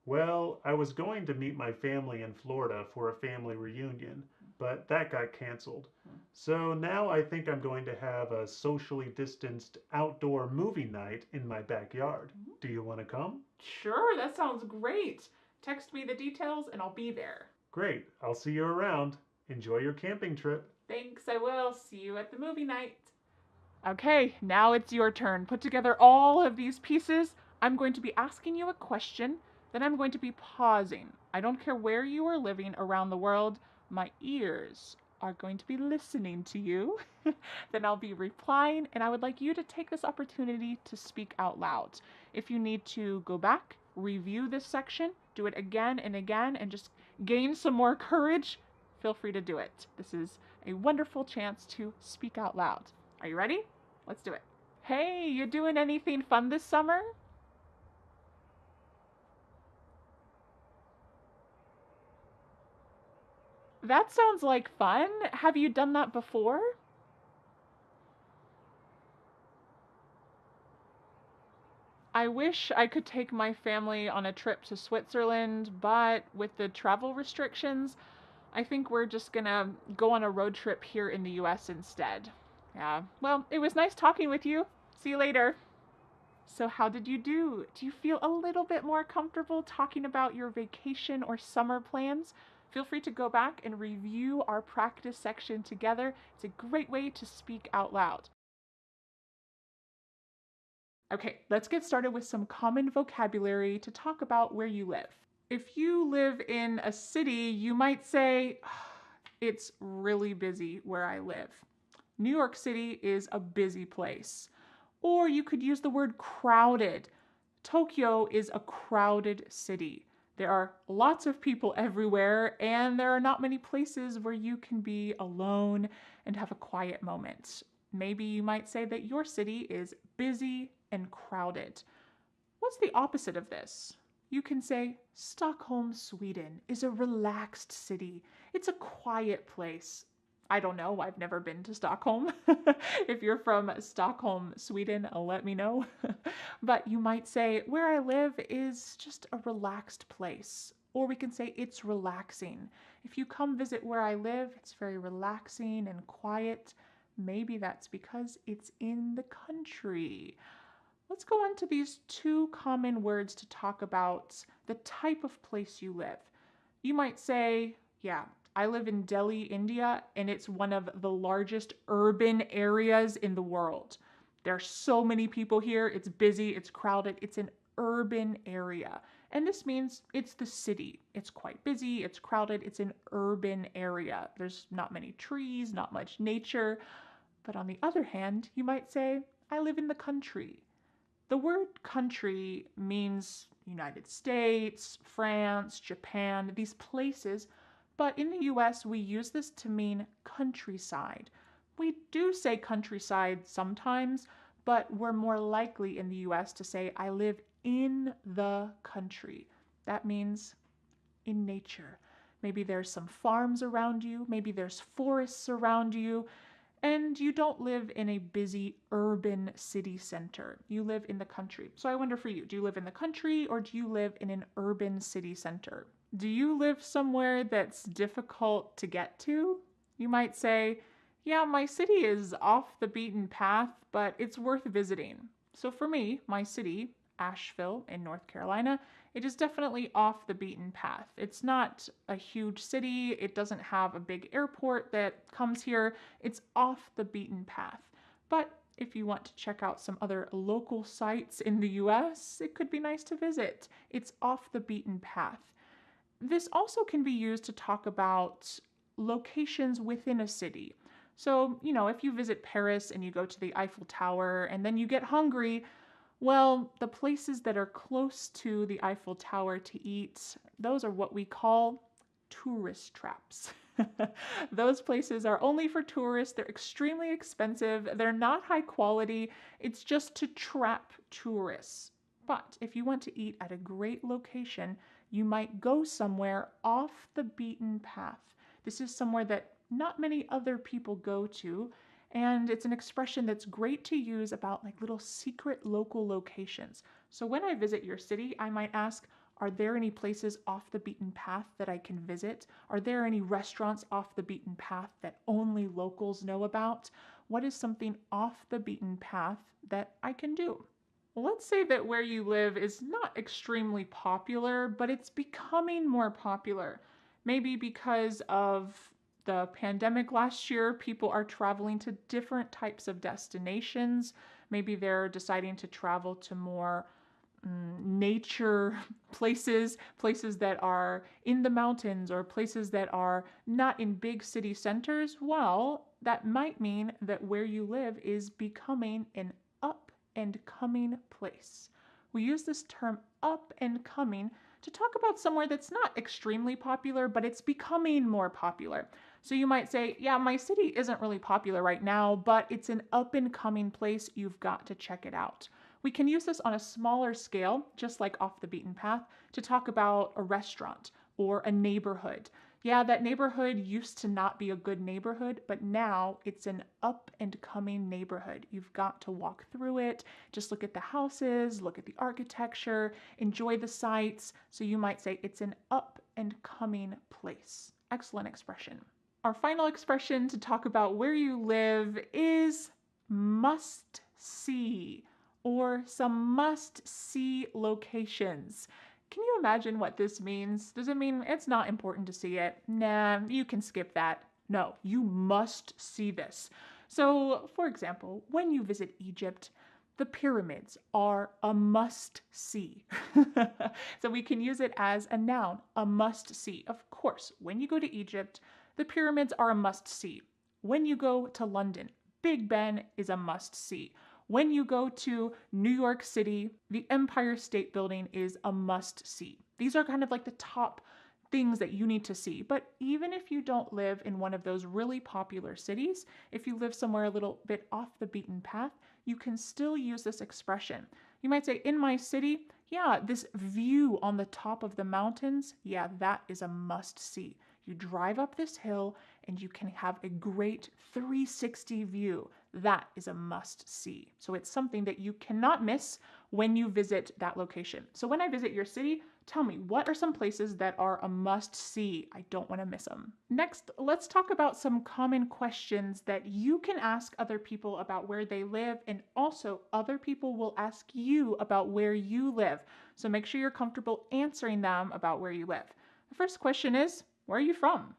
Well, I was going to meet my family in Florida for a family reunion, but that got canceled. So now I think I'm going to have a socially distanced outdoor movie night in my backyard. Do you want to come? Sure, that sounds great. Text me the details and I'll be there. Great, I'll see you around. Enjoy your camping trip. Thanks, I will. See you at the movie night. Okay, now it's your turn. Put together all of these pieces. I'm going to be asking you a question, then I'm going to be pausing. I don't care where you are living around the world, my ears are going to be listening to you. Then I'll be replying, and I would like you to take this opportunity to speak out loud. If you need to go back, review this section, do it again and again, and just gain some more courage, feel free to do it. This is a wonderful chance to speak out loud. Are you ready? Let's do it. Hey, you doing anything fun this summer? That sounds like fun. Have you done that before? I wish I could take my family on a trip to Switzerland, but with the travel restrictions, I think we're just gonna go on a road trip here in the US instead. Yeah, well, it was nice talking with you. See you later. So, how did you do? Do you feel a little bit more comfortable talking about your vacation or summer plans? Feel free to go back and review our practice section together. It's a great way to speak out loud. Okay, let's get started with some common vocabulary to talk about where you live. If you live in a city, you might say, it's really busy where I live. New York City is a busy place. Or you could use the word crowded. Tokyo is a crowded city. There are lots of people everywhere, and there are not many places where you can be alone and have a quiet moment. Maybe you might say that your city is busy and crowded. What's the opposite of this? You can say, Stockholm, Sweden is a relaxed city. It's a quiet place. I don't know, I've never been to Stockholm. If you're from Stockholm, Sweden, let me know. But you might say, where I live is just a relaxed place. Or we can say, it's relaxing. If you come visit where I live, it's very relaxing and quiet. Maybe that's because it's in the country. Let's go on to these two common words to talk about the type of place you live. You might say, yeah, I live in Delhi, India, and it's one of the largest urban areas in the world. There are so many people here. It's busy, it's crowded, it's an urban area. And this means it's the city. It's quite busy, it's crowded, it's an urban area. There's not many trees, not much nature. But on the other hand, you might say, I live in the country. The word country means United States, France, Japan, these places, but in the US we use this to mean countryside. We do say countryside sometimes, but we're more likely in the US to say I live in the country. That means in nature. Maybe there's some farms around you, maybe there's forests around you, and you don't live in a busy urban city center. You live in the country. So I wonder for you, do you live in the country or do you live in an urban city center? Do you live somewhere that's difficult to get to? You might say, yeah, my city is off the beaten path, but it's worth visiting. So for me, my city, Asheville in North Carolina, it is definitely off the beaten path. It's not a huge city. It doesn't have a big airport that comes here. It's off the beaten path. But if you want to check out some other local sites in the US, it could be nice to visit. It's off the beaten path. This also can be used to talk about locations within a city. So, if you visit Paris and you go to the Eiffel Tower and then you get hungry, well, the places that are close to the Eiffel Tower to eat, those are what we call tourist traps. Those places are only for tourists. They're extremely expensive. They're not high quality. It's just to trap tourists. But if you want to eat at a great location, you might go somewhere off the beaten path. This is somewhere that not many other people go to. And it's an expression that's great to use about like little secret local locations. So when I visit your city, I might ask, are there any places off the beaten path that I can visit? Are there any restaurants off the beaten path that only locals know about? What is something off the beaten path that I can do? Well, let's say that where you live is not extremely popular, but it's becoming more popular. Maybe because of the pandemic last year, people are traveling to different types of destinations. Maybe they're deciding to travel to more nature places, places that are in the mountains or places that are not in big city centers. Well, that might mean that where you live is becoming an up and coming place. We use this term up and coming to talk about somewhere that's not extremely popular, but it's becoming more popular. So you might say, yeah, my city isn't really popular right now, but it's an up and coming place. You've got to check it out. We can use this on a smaller scale, just like off the beaten path, to talk about a restaurant or a neighborhood. Yeah, that neighborhood used to not be a good neighborhood, but now it's an up and coming neighborhood. You've got to walk through it, just look at the houses, look at the architecture, enjoy the sights. So you might say it's an up and coming place. Excellent expression. Our final expression to talk about where you live is must see, or some must see locations. Can you imagine what this means? Does it mean it's not important to see it? Nah, you can skip that. No, you must see this. So, for example, when you visit Egypt, the pyramids are a must see. So we can use it as a noun, a must see. Of course, when you go to Egypt, the pyramids are a must see. When you go to London, Big Ben is a must see. When you go to New York City, the Empire State Building is a must see. These are kind of like the top things that you need to see. But even if you don't live in one of those really popular cities, if you live somewhere a little bit off the beaten path, you can still use this expression. You might say, in my city, yeah, this view on the top of the mountains, yeah, that is a must see. You drive up this hill and you can have a great 360 view. That is a must see. So it's something that you cannot miss when you visit that location. So when I visit your city, tell me, what are some places that are a must see? I don't want to miss them. Next, let's talk about some common questions that you can ask other people about where they live, and also other people will ask you about where you live. So make sure you're comfortable answering them about where you live. The first question is, where are you from?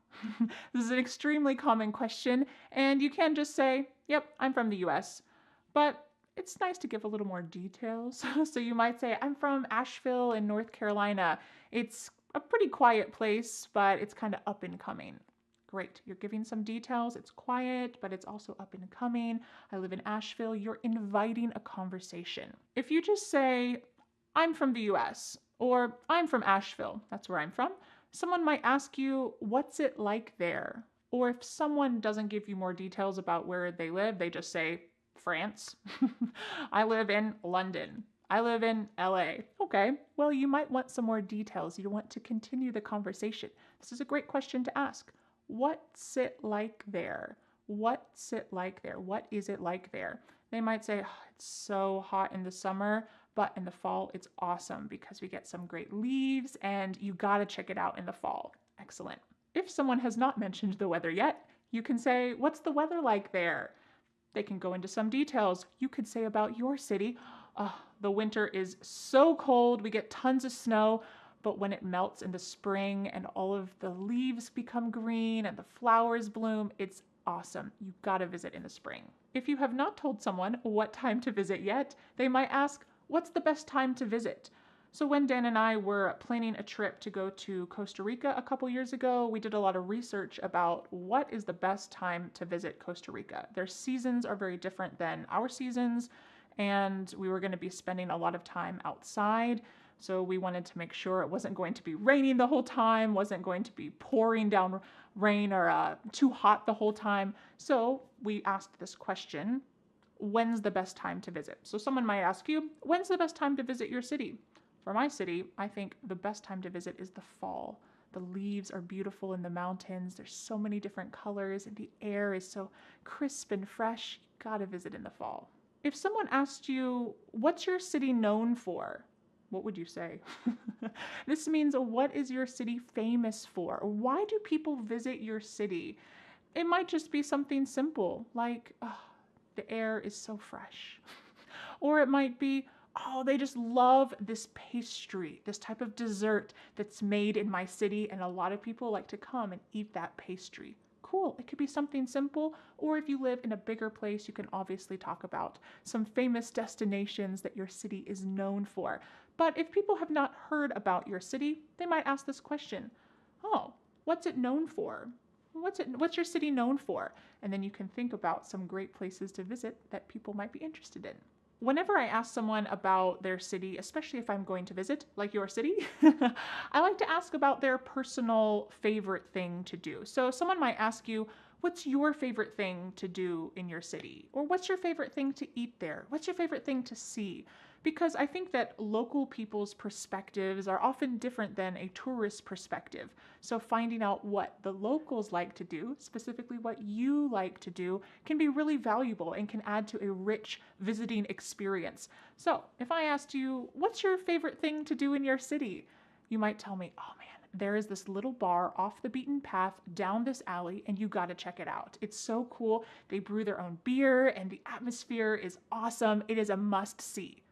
This is an extremely common question, and you can just say, yep, I'm from the US. But it's nice to give a little more details. So you might say, I'm from Asheville in North Carolina. It's a pretty quiet place, but it's kind of up and coming. Great, you're giving some details. It's quiet, but it's also up and coming. I live in Asheville. You're inviting a conversation. If you just say, I'm from the US, or I'm from Asheville, that's where I'm from, someone might ask you, what's it like there? Or if someone doesn't give you more details about where they live, they just say, France. I live in London. I live in LA. Okay, well, you might want some more details. You want to continue the conversation. This is a great question to ask. What's it like there? What's it like there? What is it like there? They might say, oh, it's so hot in the summer, but in the fall, it's awesome because we get some great leaves and you gotta check it out in the fall. Excellent. If someone has not mentioned the weather yet, you can say, what's the weather like there? They can go into some details. You could say about your city, oh, the winter is so cold, we get tons of snow, but when it melts in the spring and all of the leaves become green and the flowers bloom, it's awesome. You've got to visit in the spring. If you have not told someone what time to visit yet, they might ask, what's the best time to visit? So when Dan and I were planning a trip to go to Costa Rica a couple years ago, we did a lot of research about what is the best time to visit Costa Rica. Their seasons are very different than our seasons, and we were going to be spending a lot of time outside. So we wanted to make sure it wasn't going to be raining the whole time, wasn't going to be pouring down rain or too hot the whole time. So we asked this question, when's the best time to visit? So someone might ask you, when's the best time to visit your city? For my city, I think the best time to visit is the fall. The leaves are beautiful in the mountains. There's so many different colors and the air is so crisp and fresh. You gotta visit in the fall. If someone asked you, what's your city known for? What would you say? This means, what is your city famous for? Why do people visit your city? It might just be something simple, like, oh, the air is so fresh. Or it might be, oh, they just love this pastry, this type of dessert that's made in my city, and a lot of people like to come and eat that pastry. Cool. It could be something simple, or if you live in a bigger place, you can obviously talk about some famous destinations that your city is known for. But if people have not heard about your city, they might ask this question, oh, what's it known for? What's your city known for? And then you can think about some great places to visit that people might be interested in. Whenever I ask someone about their city, especially if I'm going to visit, like your city, I like to ask about their personal favorite thing to do. So someone might ask you, what's your favorite thing to do in your city? Or what's your favorite thing to eat there? What's your favorite thing to see? because I think that local people's perspectives are often different than a tourist perspective. So finding out what the locals like to do, specifically what you like to do, can be really valuable and can add to a rich visiting experience. So if I asked you, what's your favorite thing to do in your city? You might tell me, oh man, there is this little bar off the beaten path down this alley, and you got to check it out. It's so cool. They brew their own beer, and the atmosphere is awesome. It is a must see.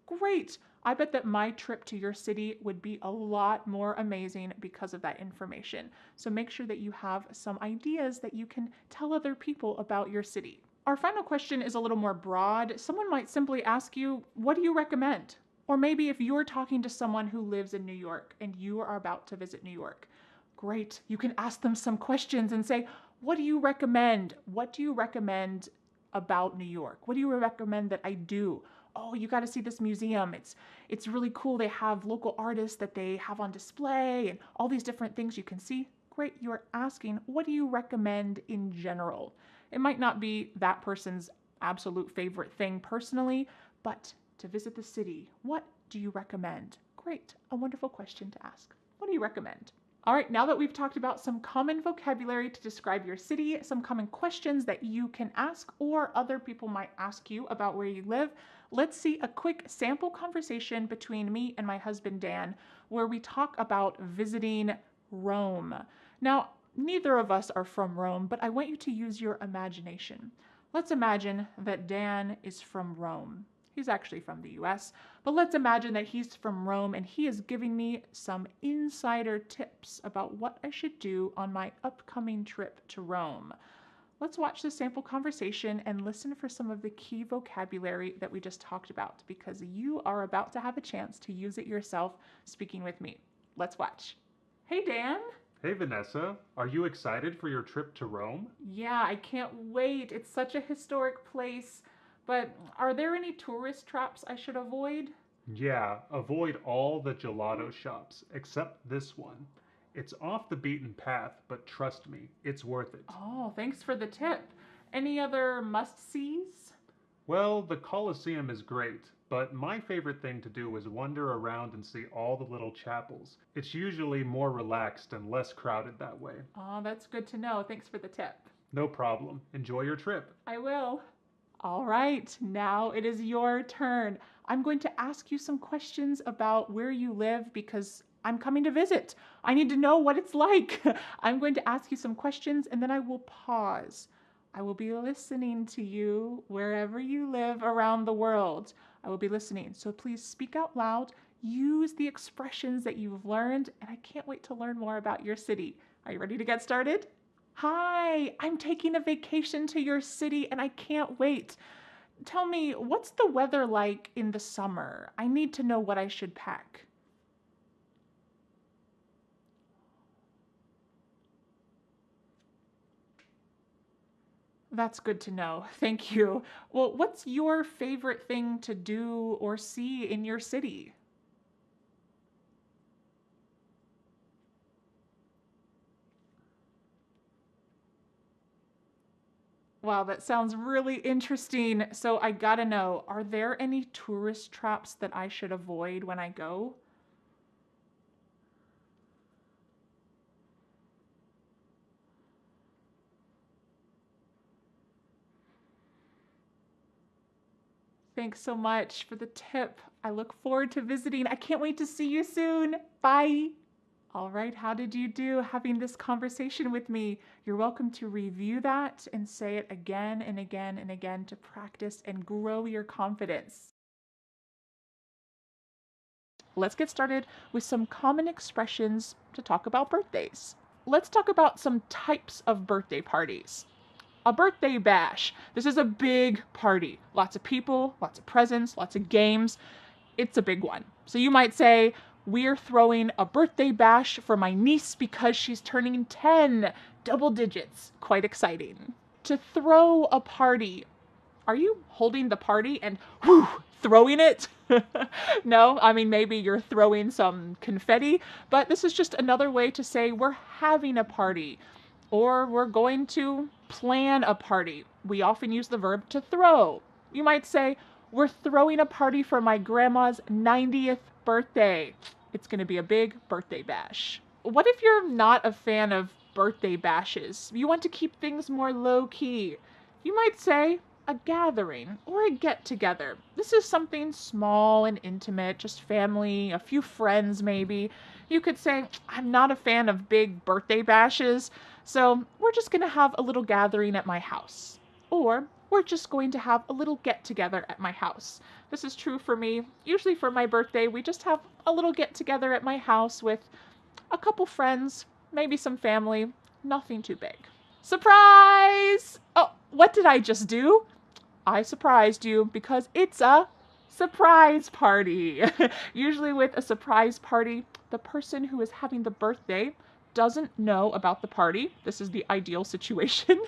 Great. I bet that my trip to your city would be a lot more amazing because of that information. So make sure that you have some ideas that you can tell other people about your city. Our final question is a little more broad. Someone might simply ask you, what do you recommend? Or maybe if you're talking to someone who lives in New York and you are about to visit New York, great. You can ask them some questions and say, what do you recommend? What do you recommend about New York? What do you recommend that I do? Oh, you got to see this museum. It's really cool. They have local artists that they have on display and all these different things you can see. Great. You're asking, what do you recommend in general? It might not be that person's absolute favorite thing personally, but to visit the city, what do you recommend? Great. A wonderful question to ask. What do you recommend? All right, now that we've talked about some common vocabulary to describe your city, some common questions that you can ask or other people might ask you about where you live, let's see a quick sample conversation between me and my husband Dan, where we talk about visiting Rome. Now, neither of us are from Rome, but I want you to use your imagination. Let's imagine that Dan is from Rome. He's actually from the US, but let's imagine that he's from Rome and he is giving me some insider tips about what I should do on my upcoming trip to Rome. Let's watch the sample conversation and listen for some of the key vocabulary that we just talked about, because you are about to have a chance to use it yourself speaking with me. Let's watch. Hey, Dan. Hey Vanessa, are you excited for your trip to Rome? Yeah, I can't wait. It's such a historic place. But are there any tourist traps I should avoid? Yeah, avoid all the gelato shops, except this one. It's off the beaten path, but trust me, it's worth it. Oh, thanks for the tip. Any other must-sees? Well, the Colosseum is great, but my favorite thing to do is wander around and see all the little chapels. It's usually more relaxed and less crowded that way. Oh, that's good to know. Thanks for the tip. No problem. Enjoy your trip. I will. All right, now it is your turn. I'm going to ask you some questions about where you live because I'm coming to visit. I need to know what it's like. I'm going to ask you some questions and then I will pause. I will be listening to you wherever you live around the world. I will be listening. So please speak out loud. Use the expressions that you've learned, and I can't wait to learn more about your city. Are you ready to get started? Hi, I'm taking a vacation to your city and I can't wait. Tell me, what's the weather like in the summer? I need to know what I should pack. That's good to know. Thank you. Well, what's your favorite thing to do or see in your city? Wow, that sounds really interesting. So I gotta know, are there any tourist traps that I should avoid when I go? Thanks so much for the tip. I look forward to visiting. I can't wait to see you soon. Bye. All right, how did you do having this conversation with me? You're welcome to review that and say it again and again and again to practice and grow your confidence. Let's get started with some common expressions to talk about birthdays. Let's talk about some types of birthday parties. A birthday bash. This is a big party. Lots of people, lots of presents, lots of games. It's a big one. So you might say, we're throwing a birthday bash for my niece because she's turning 10, double digits. Quite exciting. To throw a party. Are you holding the party and whoo, throwing it? No, I mean, maybe you're throwing some confetti, but this is just another way to say we're having a party or we're going to plan a party. We often use the verb to throw. You might say, We're throwing a party for my grandma's 90th birthday. It's going to be a big birthday bash. What if you're not a fan of birthday bashes? You want to keep things more low key. You might say a gathering or a get together. This is something small and intimate, just family, a few friends maybe. You could say, I'm not a fan of big birthday bashes, so we're just going to have a little gathering at my house. Or we're just going to have a little get together at my house. This is true for me. Usually for my birthday, we just have a little get together at my house with a couple friends, maybe some family, nothing too big. Surprise! Oh, what did I just do? I surprised you because it's a surprise party. Usually with a surprise party, the person who is having the birthday doesn't know about the party. This is the ideal situation.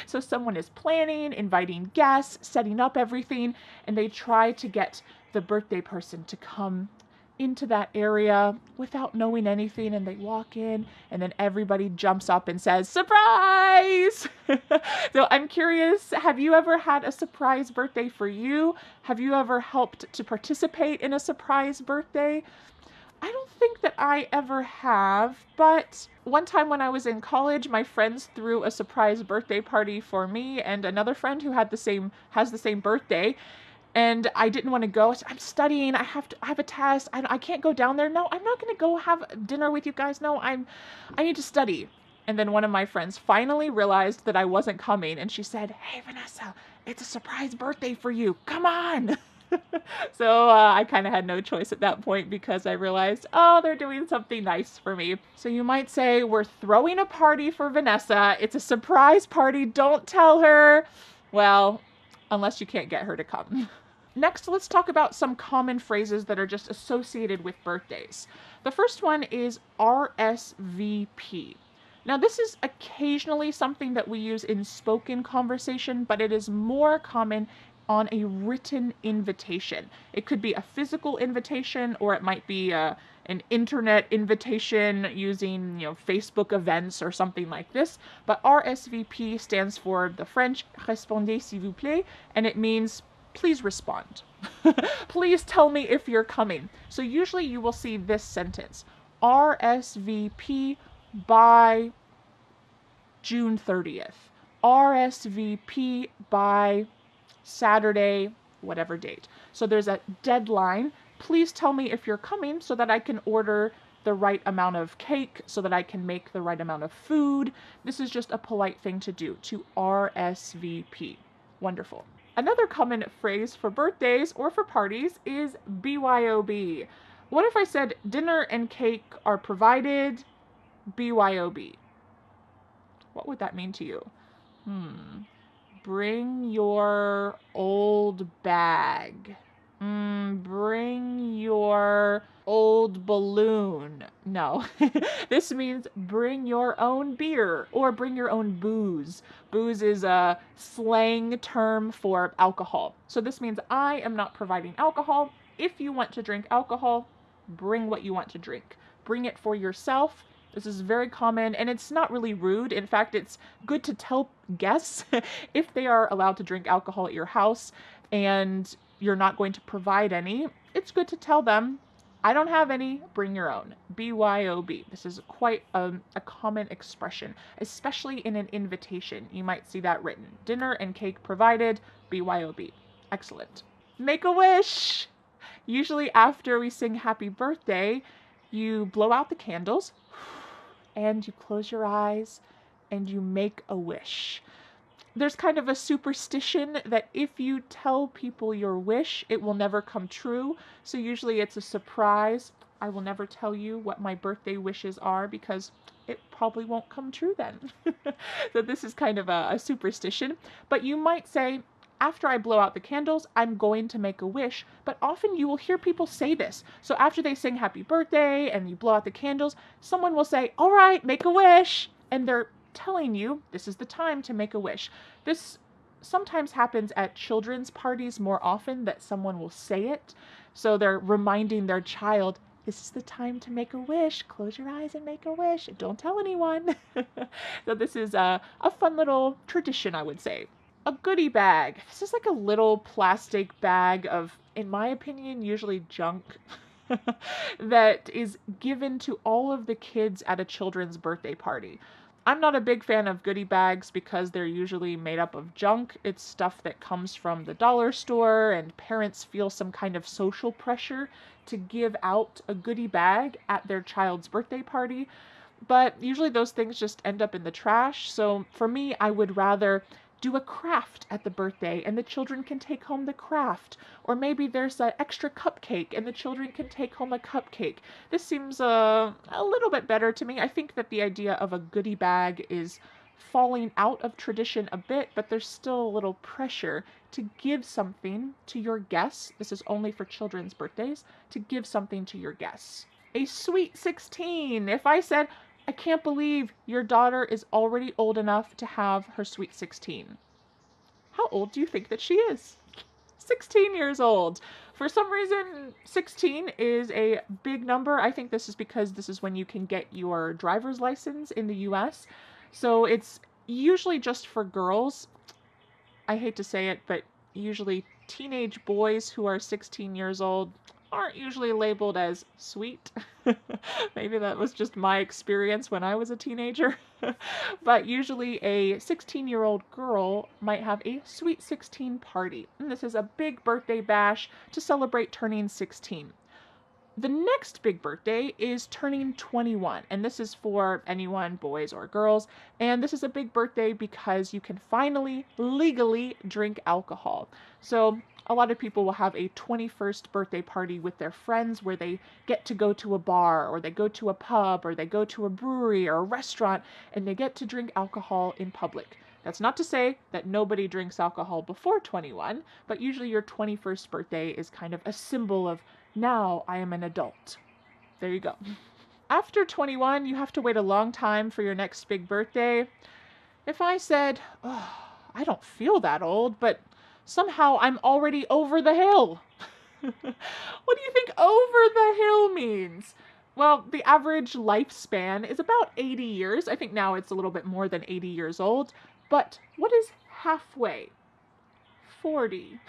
So someone is planning, inviting guests, setting up everything, and they try to get the birthday person to come into that area without knowing anything, and they walk in and then everybody jumps up and says, surprise! So I'm curious, have you ever had a surprise birthday for you? Have you ever helped to participate in a surprise birthday? I don't think that I ever have, but one time when I was in college, my friends threw a surprise birthday party for me and another friend who has the same birthday. And I didn't want to go. I said, I'm studying. I have a test. I can't go down there. No, I'm not going to go have dinner with you guys. No, I need to study. And then one of my friends finally realized that I wasn't coming. And she said, hey, Vanessa, it's a surprise birthday for you. Come on. So I kind of had no choice at that point because I realized, oh, they're doing something nice for me. So you might say, we're throwing a party for Vanessa. It's a surprise party. Don't tell her. Well, unless you can't get her to come. Next, let's talk about some common phrases that are just associated with birthdays. The first one is RSVP. Now, this is occasionally something that we use in spoken conversation, but it is more common on a written invitation. It could be a physical invitation, or it might be an internet invitation using, Facebook events or something like this. But RSVP stands for the French "Répondez s'il vous plaît," and it means please respond. Please tell me if you're coming. So usually you will see this sentence: RSVP by June 30th. RSVP by Saturday, whatever date. So there's a deadline. Please tell me if you're coming so that I can order the right amount of cake, so that I can make the right amount of food. This is just a polite thing to do, to RSVP. Wonderful. Another common phrase for birthdays or for parties is BYOB. What if I said dinner and cake are provided, BYOB? What would that mean to you? Bring your old bag. Bring your old balloon. No, this means bring your own beer or bring your own booze. Booze is a slang term for alcohol. So this means I am not providing alcohol. If you want to drink alcohol, bring what you want to drink. Bring it for yourself. This is very common, and it's not really rude. In fact, it's good to tell guests if they are allowed to drink alcohol at your house and you're not going to provide any. It's good to tell them, I don't have any, bring your own. BYOB. This is quite a common expression, especially in an invitation. You might see that written. Dinner and cake provided, BYOB. Excellent. Make a wish. Usually after we sing happy birthday, you blow out the candles and you close your eyes and you make a wish. There's kind of a superstition that if you tell people your wish, it will never come true. So usually it's a surprise. I will never tell you what my birthday wishes are because it probably won't come true then. So this is kind of a superstition. But you might say, after I blow out the candles, I'm going to make a wish. But often you will hear people say this. So after they sing happy birthday and you blow out the candles, someone will say, all right, make a wish. And they're telling you this is the time to make a wish. This sometimes happens at children's parties more often, that someone will say it. So they're reminding their child, this is the time to make a wish. Close your eyes and make a wish. Don't tell anyone. So this is a fun little tradition, I would say. a goodie bag. This is like a little plastic bag of, in my opinion, usually junk that is given to all of the kids at a children's birthday party. I'm not a big fan of goodie bags because they're usually made up of junk. It's stuff that comes from the dollar store, and parents feel some kind of social pressure to give out a goodie bag at their child's birthday party. But usually those things just end up in the trash. So for me, I would rather do a craft at the birthday and the children can take home the craft. Or maybe there's an extra cupcake and the children can take home a cupcake. This seems a little bit better to me. I think that the idea of a goodie bag is falling out of tradition a bit, but there's still a little pressure to give something to your guests. This is only for children's birthdays, to give something to your guests. A sweet 16. If I said, I can't believe your daughter is already old enough to have her sweet 16. How old do you think that she is? 16 years old. For some reason, 16 is a big number. I think this is because this is when you can get your driver's license in the US. So it's usually just for girls. I hate to say it, but usually teenage boys who are 16 years old aren't usually labeled as sweet. Maybe that was just my experience when I was a teenager. But usually a 16-year-old girl might have a sweet 16 party. And this is a big birthday bash to celebrate turning 16. The next big birthday is turning 21, and this is for anyone, boys or girls, and this is a big birthday because you can finally legally drink alcohol. So a lot of people will have a 21st birthday party with their friends where they get to go to a bar, or they go to a pub, or they go to a brewery or a restaurant, and they get to drink alcohol in public. That's not to say that nobody drinks alcohol before 21, but usually your 21st birthday is kind of a symbol of, now I am an adult. There you go. After 21, you have to wait a long time for your next big birthday. If I said, oh, I don't feel that old, but somehow I'm already over the hill. What do you think over the hill means? Well, the average lifespan is about 80 years. I think now it's a little bit more than 80 years old. But what is halfway? 40.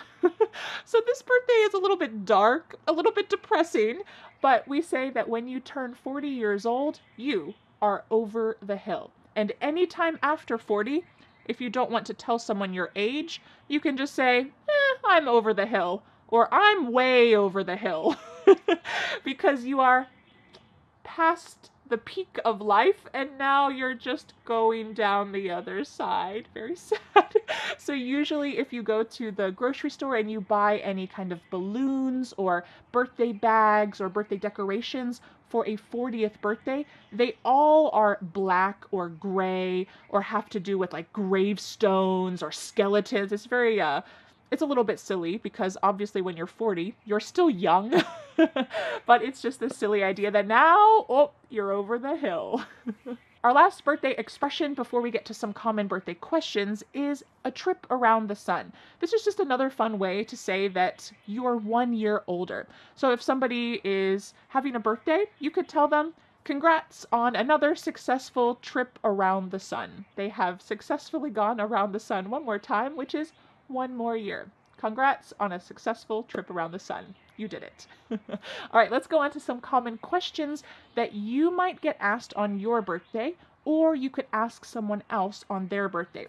So this birthday is a little bit dark, a little bit depressing, but we say that when you turn 40 years old, you are over the hill. And anytime after 40, if you don't want to tell someone your age, you can just say, I'm over the hill, or I'm way over the hill, because you are past the peak of life and now you're just going down the other side. Very sad. So usually if you go to the grocery store and you buy any kind of balloons or birthday bags or birthday decorations for a 40th birthday, they all are black or gray or have to do with like gravestones or skeletons. It's very it's a little bit silly because obviously when you're 40, you're still young, but it's just this silly idea that now, oh, you're over the hill. Our last birthday expression before we get to some common birthday questions is a trip around the sun. This is just another fun way to say that you're 1 year older. So if somebody is having a birthday, you could tell them, congrats on another successful trip around the sun. They have successfully gone around the sun one more time, which is 1 more year. Congrats on a successful trip around the sun. You did it. All right, let's go on to some common questions that you might get asked on your birthday, or you could ask someone else on their birthday.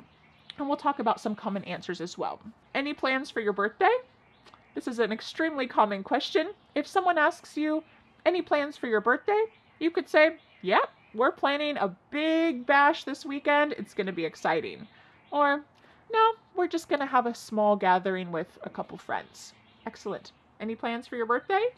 And we'll talk about some common answers as well. Any plans for your birthday? This is an extremely common question. If someone asks you, any plans for your birthday? You could say, yeah, we're planning a big bash this weekend. It's going to be exciting. Or, no, we're just going to have a small gathering with a couple friends. Excellent. Any plans for your birthday?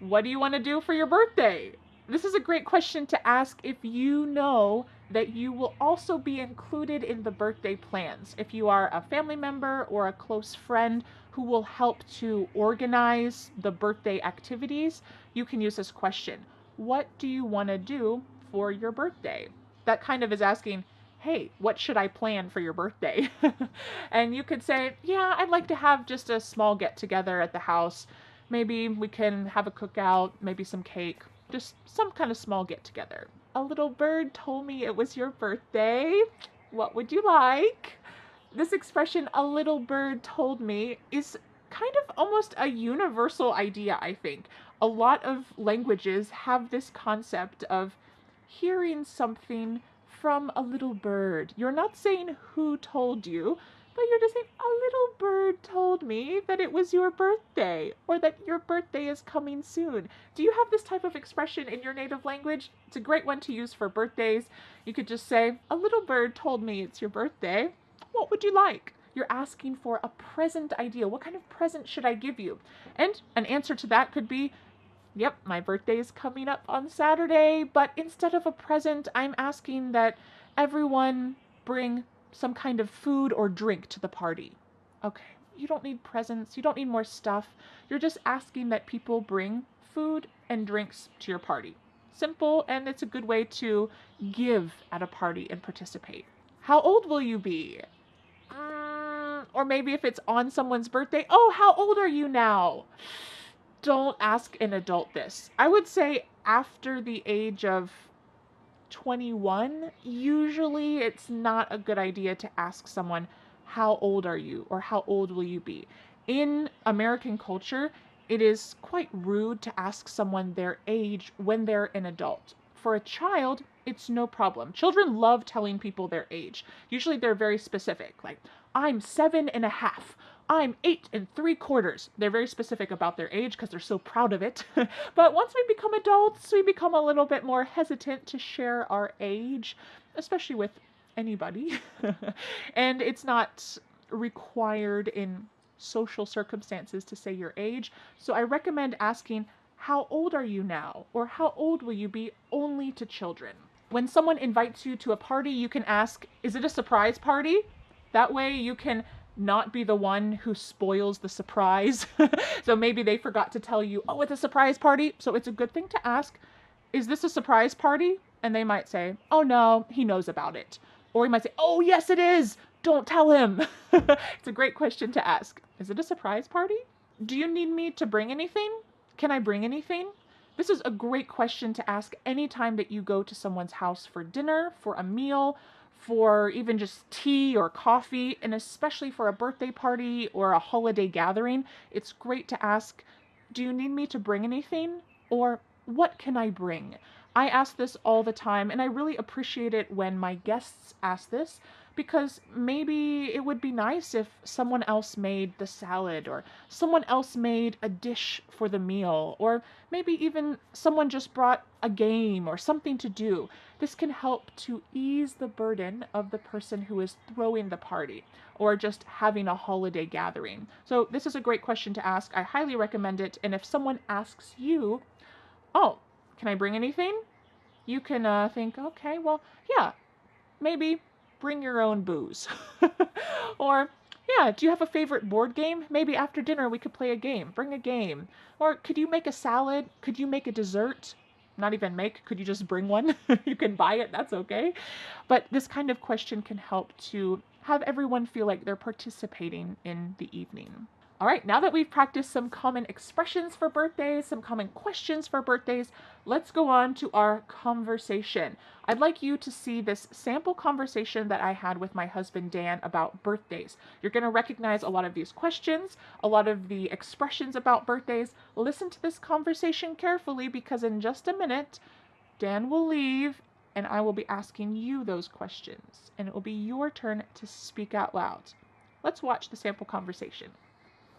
What do you want to do for your birthday? This is a great question to ask if you know that you will also be included in the birthday plans. If you are a family member or a close friend who will help to organize the birthday activities, you can use this question. What do you want to do for your birthday? That kind of is asking, hey, what should I plan for your birthday? And you could say, yeah, I'd like to have just a small get together at the house. Maybe we can have a cookout, maybe some cake, just some kind of small get together. A little bird told me it was your birthday. What would you like? This expression, a little bird told me, is kind of almost a universal idea, I think. A lot of languages have this concept of hearing something from a little bird. You're not saying who told you, but you're just saying, a little bird told me that it was your birthday or that your birthday is coming soon. Do you have this type of expression in your native language? It's a great one to use for birthdays. You could just say, a little bird told me it's your birthday. What would you like? You're asking for a present idea. What kind of present should I give you? And an answer to that could be, yep, my birthday is coming up on Saturday, but instead of a present, I'm asking that everyone bring some kind of food or drink to the party. Okay, you don't need presents, you don't need more stuff. You're just asking that people bring food and drinks to your party. Simple, and it's a good way to give at a party and participate. How old will you be? Or maybe if it's on someone's birthday, oh, how old are you now? Don't ask an adult this. I would say after the age of 21, usually it's not a good idea to ask someone, how old are you? Or how old will you be? In American culture, it is quite rude to ask someone their age when they're an adult. For a child, it's no problem. Children love telling people their age. Usually they're very specific, like, I'm 7.5. I'm 8.75. They're very specific about their age because they're so proud of it. But once we become adults, we become a little bit more hesitant to share our age, especially with anybody. And it's not required in social circumstances to say your age. So I recommend asking, how old are you now? Or how old will you be, only to children. When someone invites you to a party, you can ask, is it a surprise party? That way you can not be the one who spoils the surprise. So maybe they forgot to tell you, oh, it's a surprise party. So it's a good thing to ask, is this a surprise party? And they might say, oh no, he knows about it. Or he might say, oh yes it is, don't tell him. It's a great question to ask. Is it a surprise party? Do you need me to bring anything? Can I bring anything? This is a great question to ask anytime that you go to someone's house for dinner, for a meal, for even just tea or coffee, and especially for a birthday party or a holiday gathering. It's great to ask, do you need me to bring anything? Or what can I bring? I ask this all the time, and I really appreciate it when my guests ask this, because maybe it would be nice if someone else made the salad, or someone else made a dish for the meal, or maybe even someone just brought a game or something to do. This can help to ease the burden of the person who is throwing the party or just having a holiday gathering. So this is a great question to ask. I highly recommend it. And if someone asks you, oh, can I bring anything? You can think, okay, well, yeah, maybe bring your own booze. Or, yeah, do you have a favorite board game? Maybe after dinner we could play a game. Bring a game. Or could you make a salad? Could you make a dessert? Not even make, could you just bring one? You can buy it, that's okay. But this kind of question can help to have everyone feel like they're participating in the evening. All right, now that we've practiced some common expressions for birthdays, some common questions for birthdays, let's go on to our conversation. I'd like you to see this sample conversation that I had with my husband, Dan, about birthdays. You're going to recognize a lot of these questions, a lot of the expressions about birthdays. Listen to this conversation carefully, because in just a minute, Dan will leave and I will be asking you those questions, and it will be your turn to speak out loud. Let's watch the sample conversation.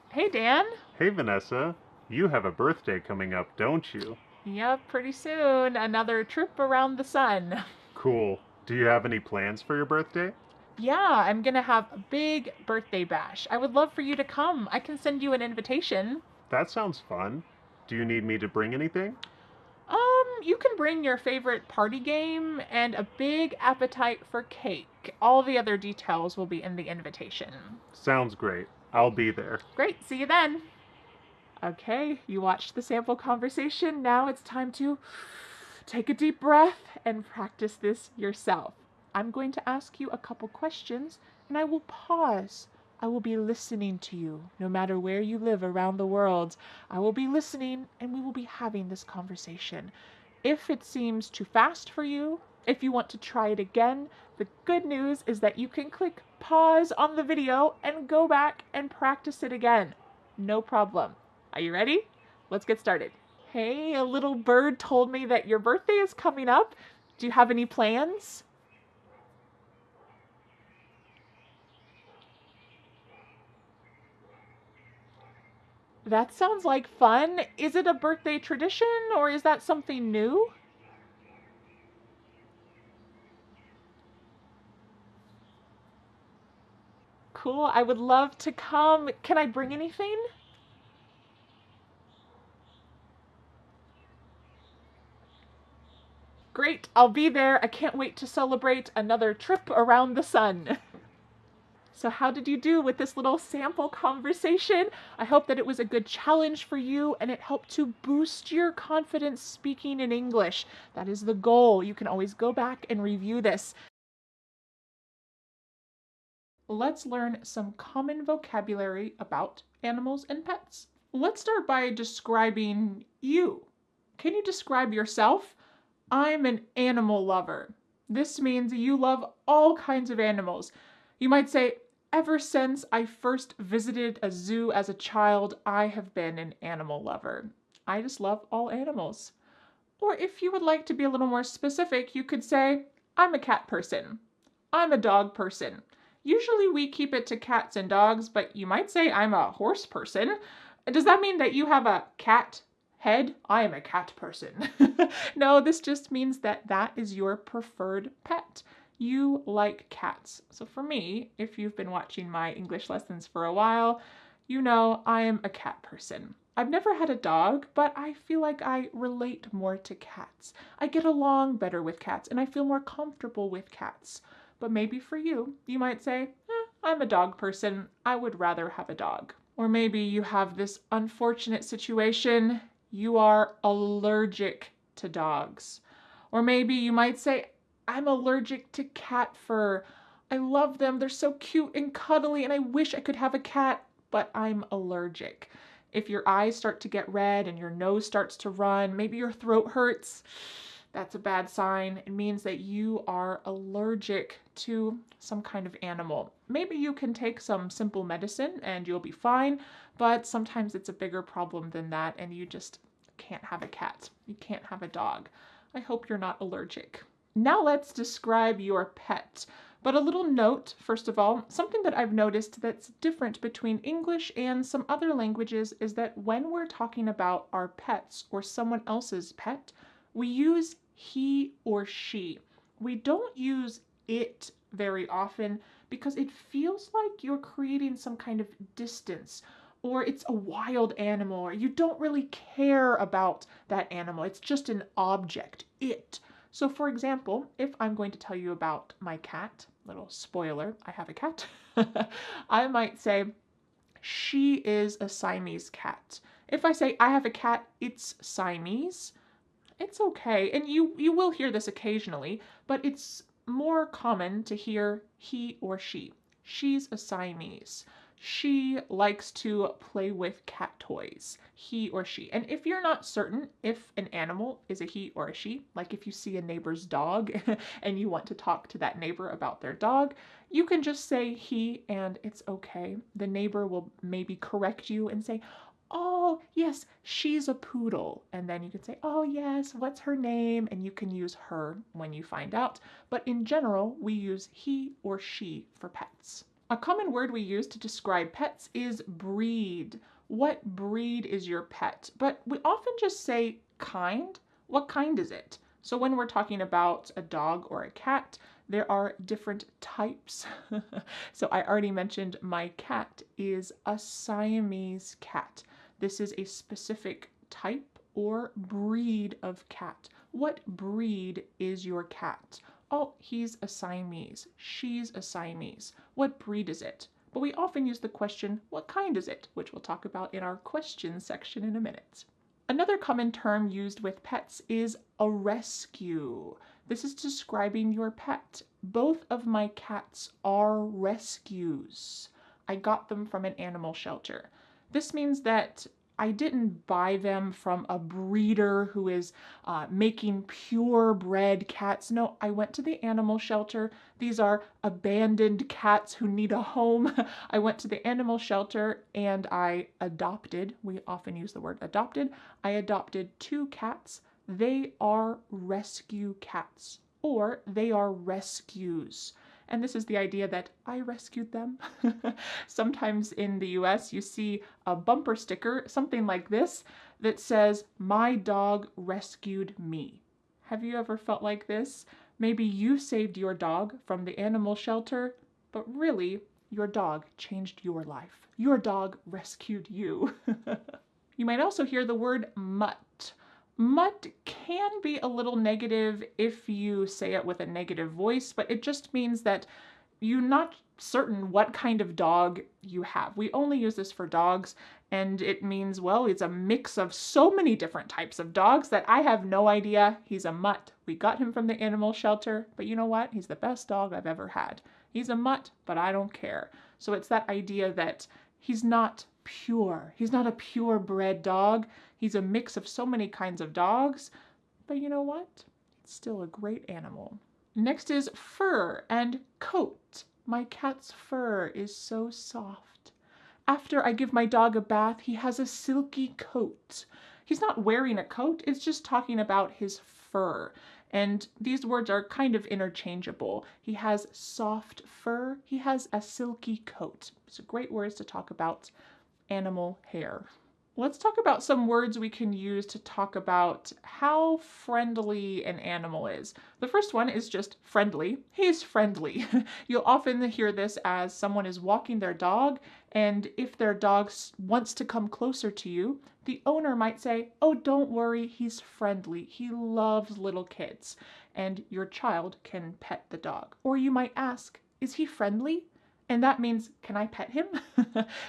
Hey, Dan. Hey, Vanessa. You have a birthday coming up, don't you? Yep, pretty soon. Another trip around the sun. Cool. Do you have any plans for your birthday? Yeah, I'm gonna have a big birthday bash. I would love for you to come. I can send you an invitation. That sounds fun. Do you need me to bring anything? You can bring your favorite party game and a big appetite for cake. All the other details will be in the invitation. Sounds great. I'll be there. Great, see you then. Okay, you watched the sample conversation. Now it's time to take a deep breath and practice this yourself. I'm going to ask you a couple questions, and I will pause. I will be listening to you, no matter where you live around the world. I will be listening, and we will be having this conversation. If it seems too fast for you, If you want to try it again, the good news is that you can click pause on the video and go back and practice it again. No problem. Are you ready? Let's get started. Hey, a little bird told me that your birthday is coming up. Do you have any plans? That sounds like fun. Is it a birthday tradition or is that something new? Cool, I would love to come. Can I bring anything? Great, I'll be there. I can't wait to celebrate another trip around the sun. So how did you do with this little sample conversation? I hope that it was a good challenge for you and it helped to boost your confidence speaking in English. That is the goal. You can always go back and review this. Let's learn some common vocabulary about animals and pets. Let's start by describing you. Can you describe yourself? I'm an animal lover. This means you love all kinds of animals. You might say, ever since I first visited a zoo as a child, I have been an animal lover. I just love all animals. Or if you would like to be a little more specific, you could say, I'm a cat person. I'm a dog person. Usually we keep it to cats and dogs, but you might say I'm a horse person. Does that mean that you have a cat head? I am a cat person. No, this just means that that is your preferred pet. You like cats. So for me, if you've been watching my English lessons for a while, you know I am a cat person. I've never had a dog, but I feel like I relate more to cats. I get along better with cats and I feel more comfortable with cats. But maybe for you, you might say, I'm a dog person. I would rather have a dog. Or maybe you have this unfortunate situation. You are allergic to dogs. Or maybe you might say, I'm allergic to cat fur. I love them. They're so cute and cuddly and I wish I could have a cat, but I'm allergic. If your eyes start to get red and your nose starts to run, maybe your throat hurts, that's a bad sign. It means that you are allergic to some kind of animal. Maybe you can take some simple medicine and you'll be fine, but sometimes it's a bigger problem than that and you just can't have a cat. You can't have a dog. I hope you're not allergic. Now let's describe your pet. But a little note, first of all, something that I've noticed that's different between English and some other languages is that when we're talking about our pets or someone else's pet, we use he or she. We don't use it very often because it feels like you're creating some kind of distance or it's a wild animal or you don't really care about that animal. It's just an object, it. So for example, if I'm going to tell you about my cat, little spoiler, I have a cat, I might say, she is a Siamese cat. If I say I have a cat, it's Siamese, it's okay. And you will hear this occasionally, but it's more common to hear he or she. She's a Siamese. She likes to play with cat toys, he or she. And if you're not certain if an animal is a he or a she, like if you see a neighbor's dog and you want to talk to that neighbor about their dog, you can just say he and it's okay. The neighbor will maybe correct you and say, oh, yes, she's a poodle. And then you can say, oh, yes, what's her name? And you can use her when you find out. But in general, we use he or she for pets. A common word we use to describe pets is breed. What breed is your pet? But we often just say kind. What kind is it? So when we're talking about a dog or a cat, there are different types. So I already mentioned my cat is a Siamese cat. This is a specific type or breed of cat. What breed is your cat? Oh, he's a Siamese. She's a Siamese. What breed is it? But we often use the question, what kind is it? Which we'll talk about in our questions section in a minute. Another common term used with pets is a rescue. This is describing your pet. Both of my cats are rescues. I got them from an animal shelter. This means that I didn't buy them from a breeder who is making purebred cats. No, I went to the animal shelter. These are abandoned cats who need a home. I went to the animal shelter and I adopted, we often use the word adopted, I adopted 2 cats. They are rescue cats, or they are rescues. And this is the idea that I rescued them. Sometimes in the US, you see a bumper sticker, something like this, that says, "My dog rescued me." Have you ever felt like this? Maybe you saved your dog from the animal shelter, but really, your dog changed your life. Your dog rescued you. You might also hear the word mutt. Mutt can be a little negative if you say it with a negative voice, but it just means that you're not certain what kind of dog you have. We only use this for dogs, and it means, well, it's a mix of so many different types of dogs that I have no idea. He's a mutt. We got him from the animal shelter, but you know what? He's the best dog I've ever had. He's a mutt, but I don't care. So it's that idea that he's not pure. He's not a purebred dog. He's a mix of so many kinds of dogs, but you know what? It's still a great animal. Next is fur and coat. My cat's fur is so soft. After I give my dog a bath, he has a silky coat. He's not wearing a coat, it's just talking about his fur. And these words are kind of interchangeable. He has soft fur, he has a silky coat. So great words to talk about animal hair. Let's talk about some words we can use to talk about how friendly an animal is. The first one is just friendly. He's friendly. You'll often hear this as someone is walking their dog, and if their dog wants to come closer to you, the owner might say, "Oh, don't worry, he's friendly. He loves little kids." And your child can pet the dog. Or you might ask, "Is he friendly?" And that means, can I pet him?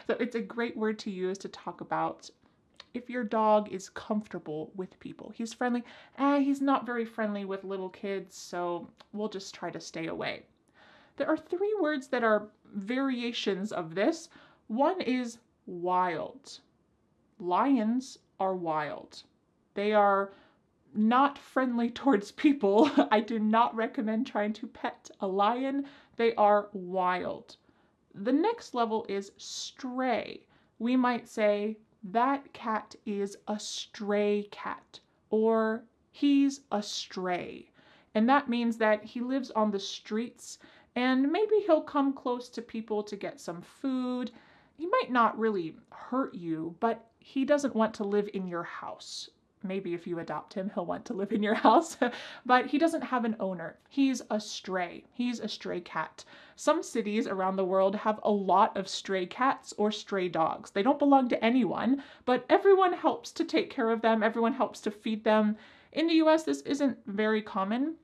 So it's a great word to use to talk about if your dog is comfortable with people. He's friendly. He's not very friendly with little kids, so we'll just try to stay away. There are 3 words that are variations of this. One is wild. Lions are wild. They are not friendly towards people. I do not recommend trying to pet a lion. They are wild. The next level is stray. We might say, that cat is a stray cat, or he's a stray. And that means that he lives on the streets, and maybe he'll come close to people to get some food. He might not really hurt you, but he doesn't want to live in your house. Maybe if you adopt him, he'll want to live in your house, but he doesn't have an owner. He's a stray. He's a stray cat. Some cities around the world have a lot of stray cats or stray dogs. They don't belong to anyone, but everyone helps to take care of them. Everyone helps to feed them. In the US, this isn't very common.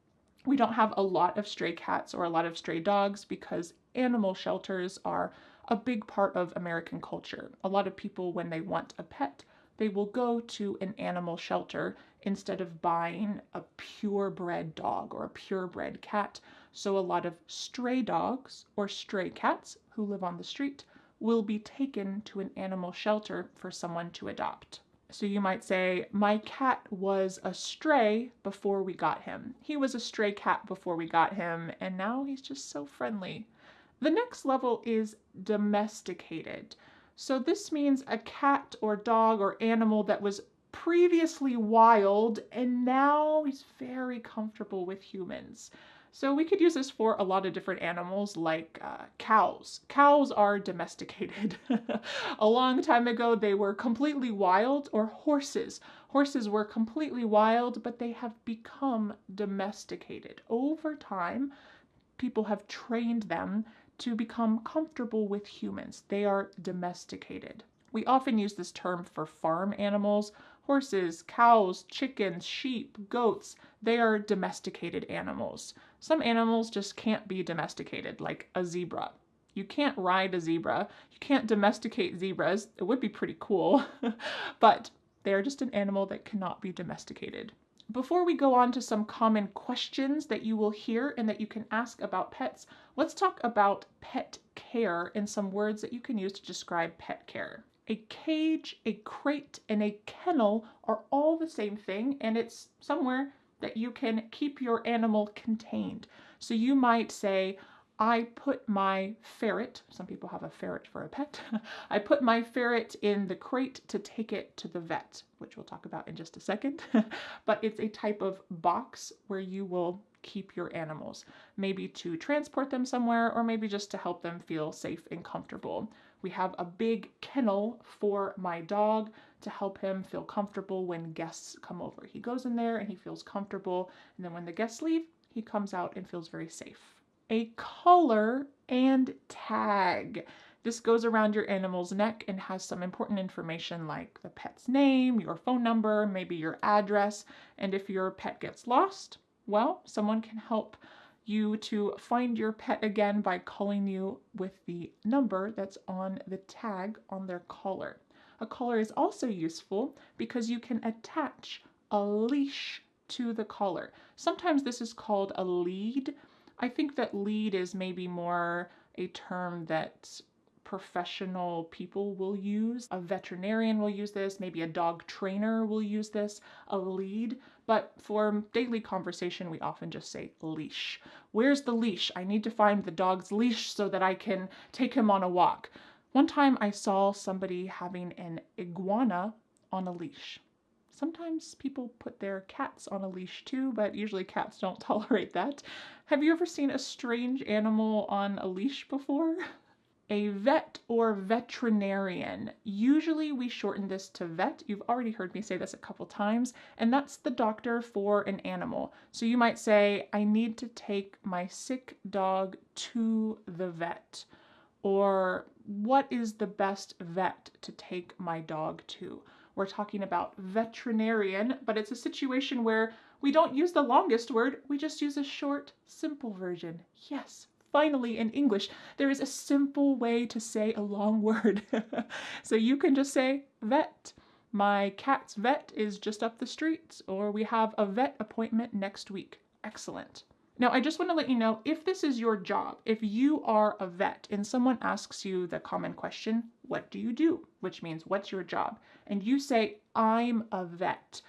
We don't have a lot of stray cats or a lot of stray dogs because animal shelters are a big part of American culture. A lot of people, when they want a pet, they will go to an animal shelter instead of buying a purebred dog or a purebred cat. So a lot of stray dogs or stray cats who live on the street will be taken to an animal shelter for someone to adopt. So you might say, my cat was a stray before we got him. He was a stray cat before we got him, and now he's just so friendly. The next level is domesticated. So this means a cat or dog or animal that was previously wild and now is very comfortable with humans. So we could use this for a lot of different animals like cows. Cows are domesticated. A long time ago they were completely wild, or horses. Horses were completely wild, but they have become domesticated. Over time, people have trained them to become comfortable with humans. They are domesticated. We often use this term for farm animals. Horses, cows, chickens, sheep, goats, they are domesticated animals. Some animals just can't be domesticated, like a zebra. You can't ride a zebra. You can't domesticate zebras. It would be pretty cool, but they're just an animal that cannot be domesticated. Before we go on to some common questions that you will hear and that you can ask about pets, let's talk about pet care and some words that you can use to describe pet care. A cage, a crate, and a kennel are all the same thing, and it's somewhere that you can keep your animal contained. So you might say, I put my ferret, some people have a ferret for a pet, I put my ferret in the crate to take it to the vet, which we'll talk about in just a second. But it's a type of box where you will keep your animals, maybe to transport them somewhere or maybe just to help them feel safe and comfortable. We have a big kennel for my dog to help him feel comfortable when guests come over. He goes in there and he feels comfortable, and then when the guests leave, he comes out and feels very safe. A collar and tag. This goes around your animal's neck and has some important information like the pet's name, your phone number, maybe your address, and if your pet gets lost, well, someone can help you to find your pet again by calling you with the number that's on the tag on their collar. A collar is also useful because you can attach a leash to the collar. Sometimes this is called a lead. I think that lead is maybe more a term that professional people will use. A veterinarian will use this, maybe a dog trainer will use this, a lead. But for daily conversation, we often just say leash. Where's the leash? I need to find the dog's leash so that I can take him on a walk. One time I saw somebody having an iguana on a leash. Sometimes people put their cats on a leash too, but usually cats don't tolerate that. Have you ever seen a strange animal on a leash before? A vet or veterinarian. Usually we shorten this to vet. You've already heard me say this a couple times, and that's the doctor for an animal. So you might say, I need to take my sick dog to the vet. Or what is the best vet to take my dog to? We're talking about veterinarian, but it's a situation where we don't use the longest word, we just use a short, simple version. Yes, finally in English, there is a simple way to say a long word. So you can just say vet. My cat's vet is just up the street, or we have a vet appointment next week. Excellent. Now, I just want to let you know, if this is your job, if you are a vet and someone asks you the common question, what do you do? Which means, what's your job? And you say, I'm a vet.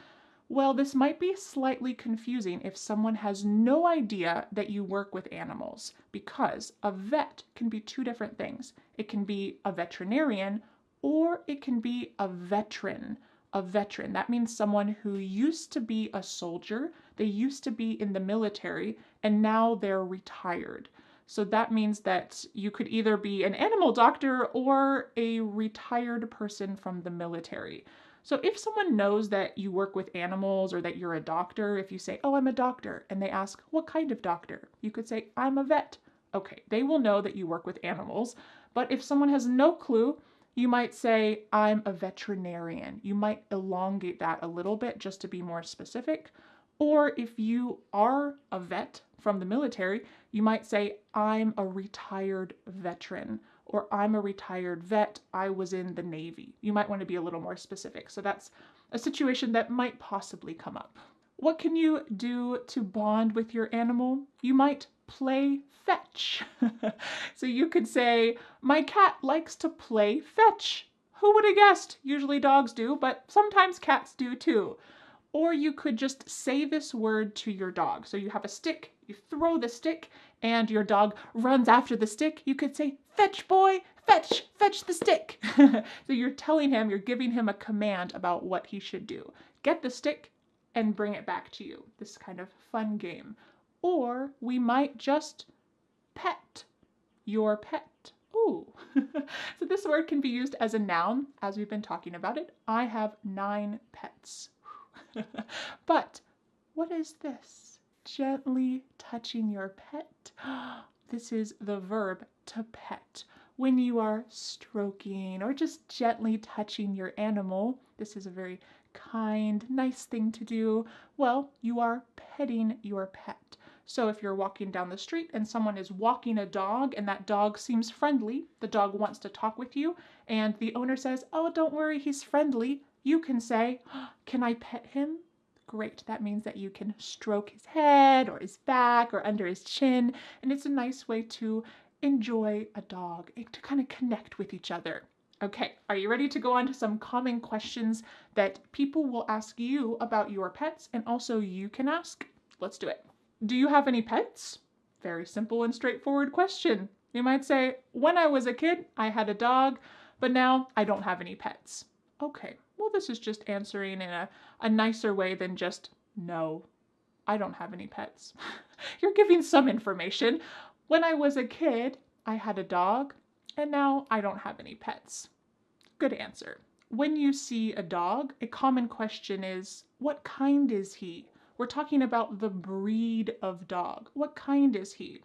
Well, this might be slightly confusing if someone has no idea that you work with animals, because a vet can be two different things. It can be a veterinarian or it can be a veteran. A veteran, that means someone who used to be a soldier, they used to be in the military, and now they're retired. So that means that you could either be an animal doctor or a retired person from the military. So if someone knows that you work with animals or that you're a doctor, if you say, oh, I'm a doctor, and they ask, what kind of doctor? You could say, I'm a vet. Okay, they will know that you work with animals. But if someone has no clue, you might say, I'm a veterinarian. You might elongate that a little bit just to be more specific. Or if you are a vet from the military, you might say, I'm a retired veteran, or I'm a retired vet, I was in the Navy. You might want to be a little more specific. So that's a situation that might possibly come up. What can you do to bond with your animal? You might play fetch. So you could say, my cat likes to play fetch. Who would have guessed? Usually dogs do, but sometimes cats do too. Or you could just say this word to your dog. So you have a stick, you throw the stick, and your dog runs after the stick. You could say, fetch boy, fetch, fetch the stick. So you're telling him, you're giving him a command about what he should do. Get the stick and bring it back to you. This kind of fun game. Or we might just pet your pet. Ooh. So this word can be used as a noun, as we've been talking about it. I have 9 pets. But what is this? Gently touching your pet. This is the verb to pet. When you are stroking or just gently touching your animal, this is a very kind, nice thing to do. Well, you are petting your pet. So if you're walking down the street and someone is walking a dog and that dog seems friendly, the dog wants to talk with you, and the owner says, oh, don't worry, he's friendly, you can say, can I pet him? Great, that means that you can stroke his head or his back or under his chin, and it's a nice way to enjoy a dog, to kind of connect with each other. Okay, are you ready to go on to some common questions that people will ask you about your pets and also you can ask? Let's do it. Do you have any pets? Very simple and straightforward question. You might say, when I was a kid, I had a dog, but now I don't have any pets. Okay, well, this is just answering in a nicer way than just, no, I don't have any pets. You're giving some information. When I was a kid, I had a dog, and now I don't have any pets. Good answer. When you see a dog, a common question is, what kind is he? We're talking about the breed of dog. What kind is he?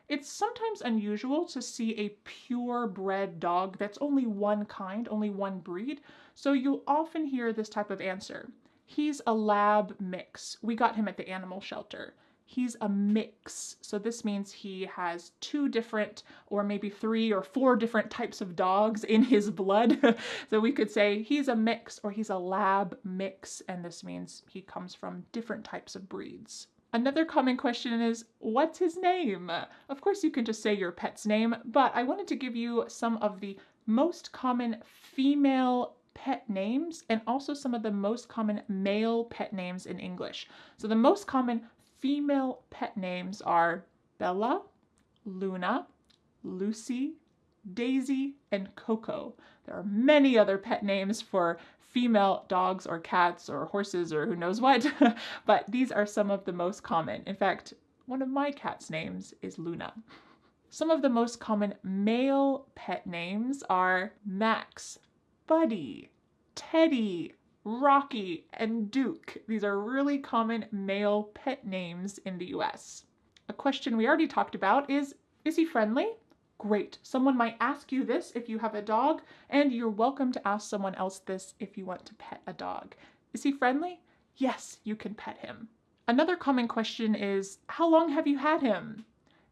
It's sometimes unusual to see a purebred dog that's only one kind, only one breed, so you'll often hear this type of answer. He's a lab mix. We got him at the animal shelter. He's a mix. So this means he has 2 different, or maybe 3 or 4 different types of dogs in his blood. So we could say he's a mix or he's a lab mix, and this means he comes from different types of breeds. Another common question is, what's his name? Of course, you can just say your pet's name, but I wanted to give you some of the most common female pet names and also some of the most common male pet names in English. So the most common female pet names are Bella, Luna, Lucy, Daisy, and Coco. There are many other pet names for female dogs or cats or horses or who knows what, but these are some of the most common. In fact, one of my cat's names is Luna. Some of the most common male pet names are Max, Buddy, Teddy, Rocky, and Duke. These are really common male pet names in the US. A question we already talked about is he friendly? Great. Someone might ask you this if you have a dog, and you're welcome to ask someone else this if you want to pet a dog. Is he friendly? Yes, you can pet him. Another common question is, how long have you had him?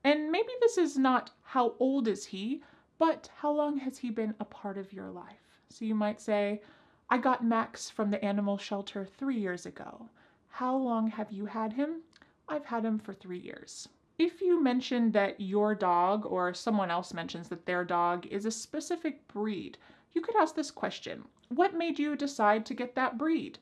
And maybe this is not how old is he, but how long has he been a part of your life? So you might say, I got Max from the animal shelter 3 years ago. How long have you had him? I've had him for 3 years. If you mention that your dog or someone else mentions that their dog is a specific breed, you could ask this question. What made you decide to get that breed?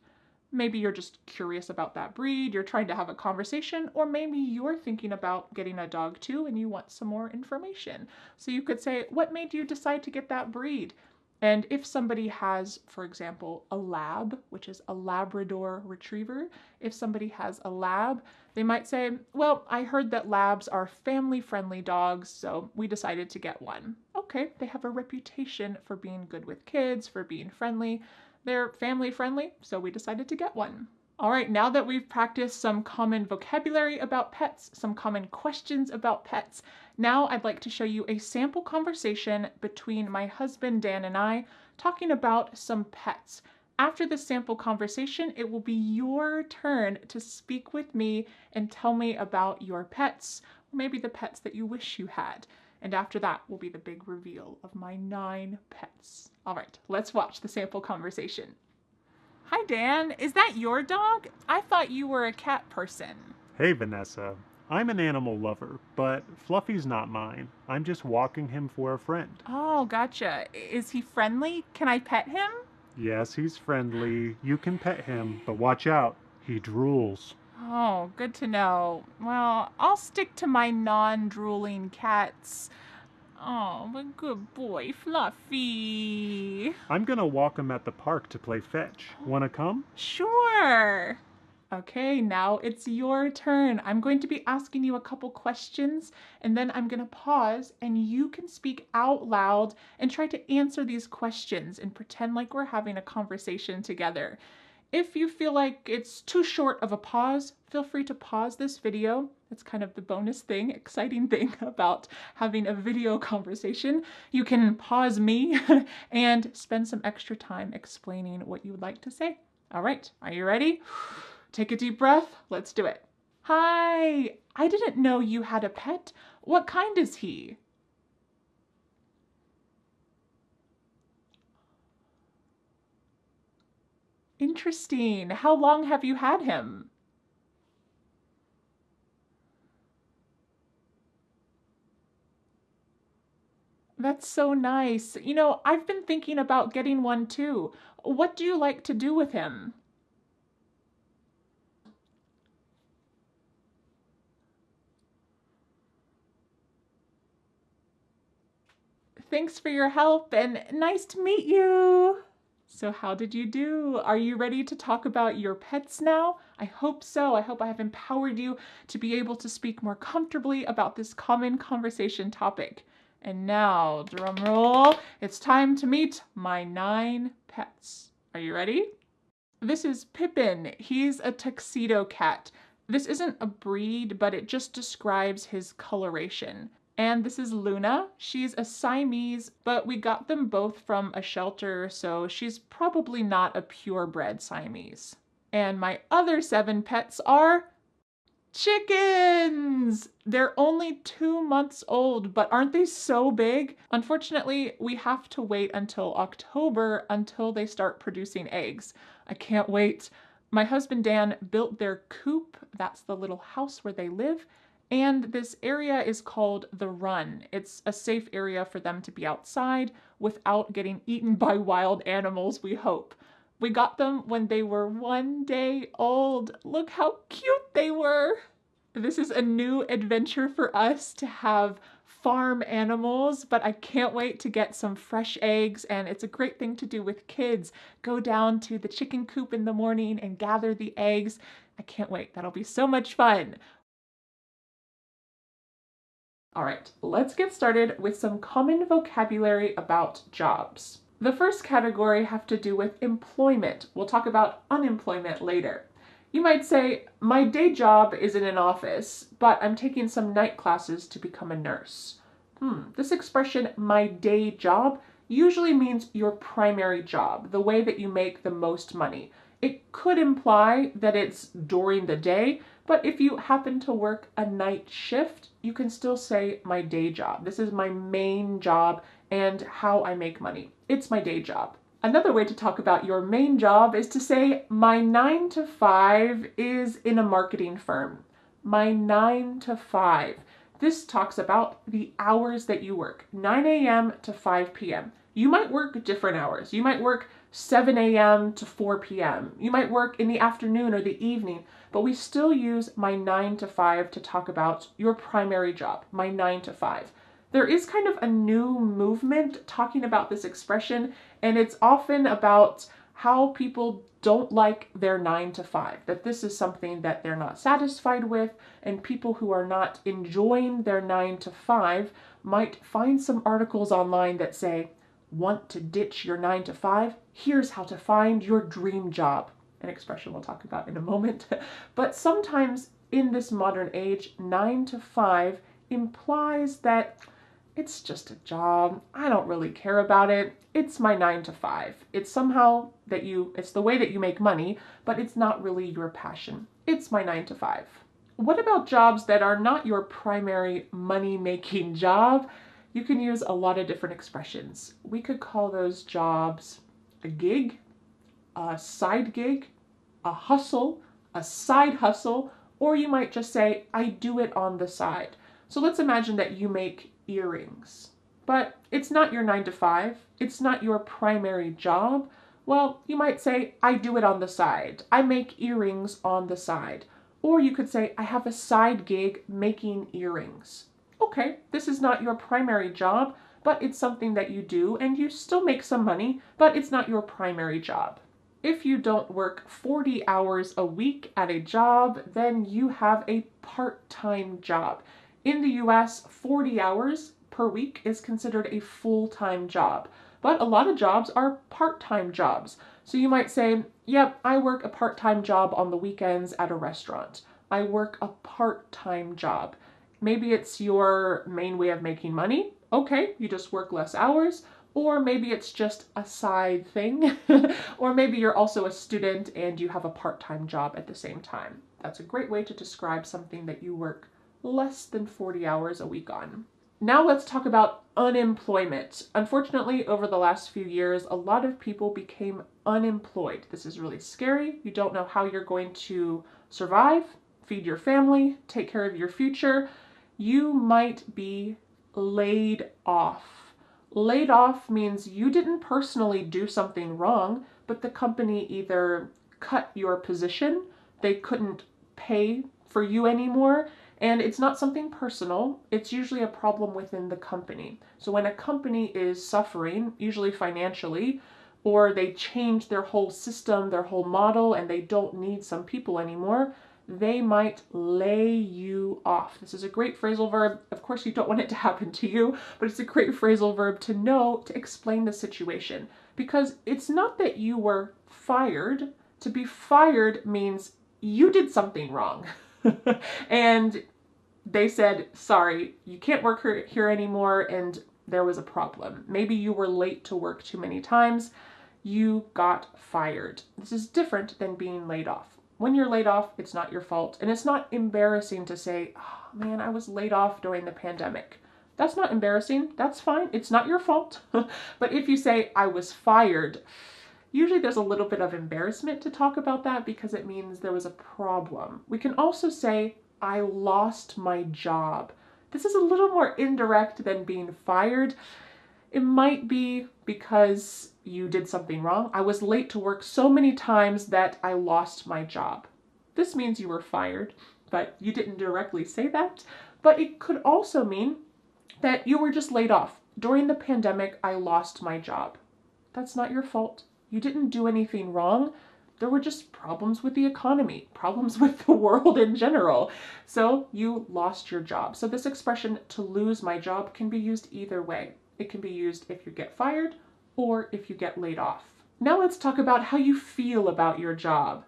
Maybe you're just curious about that breed, you're trying to have a conversation, or maybe you're thinking about getting a dog too and you want some more information. So you could say, what made you decide to get that breed? And if somebody has, for example, a lab, which is a Labrador retriever, if somebody has a lab, they might say, well, I heard that labs are family-friendly dogs, so we decided to get one. Okay, they have a reputation for being good with kids, for being friendly. They're family-friendly, so we decided to get one. All right, now that we've practiced some common vocabulary about pets, some common questions about pets, now I'd like to show you a sample conversation between my husband Dan and I talking about some pets. After this sample conversation, it will be your turn to speak with me and tell me about your pets, or maybe the pets that you wish you had. And after that will be the big reveal of my 9 pets. All right, let's watch the sample conversation. Hi, Dan. Is that your dog? I thought you were a cat person. Hey, Vanessa. I'm an animal lover, but Fluffy's not mine. I'm just walking him for a friend. Oh, gotcha. Is he friendly? Can I pet him? Yes, he's friendly. You can pet him, but watch out. He drools. Oh, good to know. Well, I'll stick to my non-drooling cats. Oh, but good boy, Fluffy. I'm gonna walk him at the park to play fetch. Wanna come? Sure. Okay, now it's your turn. I'm going to be asking you a couple questions, and then I'm going to pause, and you can speak out loud and try to answer these questions and pretend like we're having a conversation together. If you feel like it's too short of a pause, feel free to pause this video. That's kind of the bonus thing, exciting thing about having a video conversation. You can pause me and spend some extra time explaining what you would like to say. All right, are you ready? Take a deep breath. Let's do it. Hi, I didn't know you had a pet. What kind is he? Interesting. How long have you had him? That's so nice. I've been thinking about getting one too. What do you like to do with him? Thanks for your help and nice to meet you. So how did you do? Are you ready to talk about your pets now? I hope so. I hope I have empowered you to be able to speak more comfortably about this common conversation topic. And now, drum roll, it's time to meet my 9 pets. Are you ready? This is Pippin. He's a tuxedo cat. This isn't a breed, but it just describes his coloration. And this is Luna. She's a Siamese, but we got them both from a shelter, so she's probably not a purebred Siamese. And my other 7 pets are chickens! They're only 2 months old, but aren't they so big? Unfortunately, we have to wait until October until they start producing eggs. I can't wait. My husband Dan built their coop, that's the little house where they live, and this area is called the Run. It's a safe area for them to be outside without getting eaten by wild animals, we hope. We got them when they were 1 day old. Look how cute they were. This is a new adventure for us to have farm animals, but I can't wait to get some fresh eggs, and it's a great thing to do with kids. Go down to the chicken coop in the morning and gather the eggs. I can't wait. That'll be so much fun. All right, let's get started with some common vocabulary about jobs. The first category have to do with employment. We'll talk about unemployment later. You might say, my day job is in an office, but I'm taking some night classes to become a nurse. This expression, my day job, usually means your primary job, the way that you make the most money. It could imply that it's during the day, but if you happen to work a night shift, you can still say my day job. This is my main job and how I make money. It's my day job. Another way to talk about your main job is to say my 9 to 5 is in a marketing firm. My 9 to 5. This talks about the hours that you work, 9 a.m. to 5 p.m. You might work different hours. You might work 7 a.m. to 4 p.m. You might work in the afternoon or the evening, but we still use my 9 to 5 to talk about your primary job, my 9 to 5. There is kind of a new movement talking about this expression, and it's often about how people don't like their 9 to 5, that this is something that they're not satisfied with, and people who are not enjoying their 9 to 5 might find some articles online that say, want to ditch your 9 to 5? Here's how to find your dream job. An expression we'll talk about in a moment. But sometimes in this modern age, 9 to 5 implies that it's just a job. I don't really care about it. It's my 9 to 5. It's somehow that it's the way that you make money, but it's not really your passion. It's my 9 to 5. What about jobs that are not your primary money-making job? You can use a lot of different expressions. We could call those jobs a gig, a side gig, a hustle, a side hustle, or you might just say, I do it on the side. So let's imagine that you make earrings, but it's not your 9 to 5. It's not your primary job. Well, you might say, I do it on the side. I make earrings on the side. Or you could say, I have a side gig making earrings. Okay, this is not your primary job, but it's something that you do and you still make some money, but it's not your primary job. If you don't work 40 hours a week at a job, then you have a part-time job. In the US, 40 hours per week is considered a full-time job, but a lot of jobs are part-time jobs. So you might say, yep, I work a part-time job on the weekends at a restaurant. I work a part-time job. Maybe it's your main way of making money. Okay, you just work less hours. Or maybe it's just a side thing. Or maybe you're also a student and you have a part-time job at the same time. That's a great way to describe something that you work less than 40 hours a week on. Now let's talk about unemployment. Unfortunately, over the last few years, a lot of people became unemployed. This is really scary. You don't know how you're going to survive, feed your family, take care of your future. You might be laid off. Laid off means you didn't personally do something wrong, but the company either cut your position, they couldn't pay for you anymore, and it's not something personal. It's usually a problem within the company. So when a company is suffering, usually financially, or they change their whole system, their whole model, and they don't need some people anymore, they might lay you off. This is a great phrasal verb. Of course, you don't want it to happen to you, but it's a great phrasal verb to know to explain the situation. Because it's not that you were fired. To be fired means you did something wrong. And they said, sorry, you can't work here anymore, and there was a problem. Maybe you were late to work too many times. You got fired. This is different than being laid off. When you're laid off, it's not your fault. And it's not embarrassing to say, oh, man, I was laid off during the pandemic. That's not embarrassing. That's fine. It's not your fault. But if you say, I was fired, usually there's a little bit of embarrassment to talk about that because it means there was a problem. We can also say, I lost my job. This is a little more indirect than being fired. It might be because you did something wrong. I was late to work so many times that I lost my job. This means you were fired, but you didn't directly say that. But it could also mean that you were just laid off. During the pandemic, I lost my job. That's not your fault. You didn't do anything wrong. There were just problems with the economy, problems with the world in general. So you lost your job. So this expression, to lose my job, can be used either way. It can be used if you get fired or if you get laid off. Now let's talk about how you feel about your job.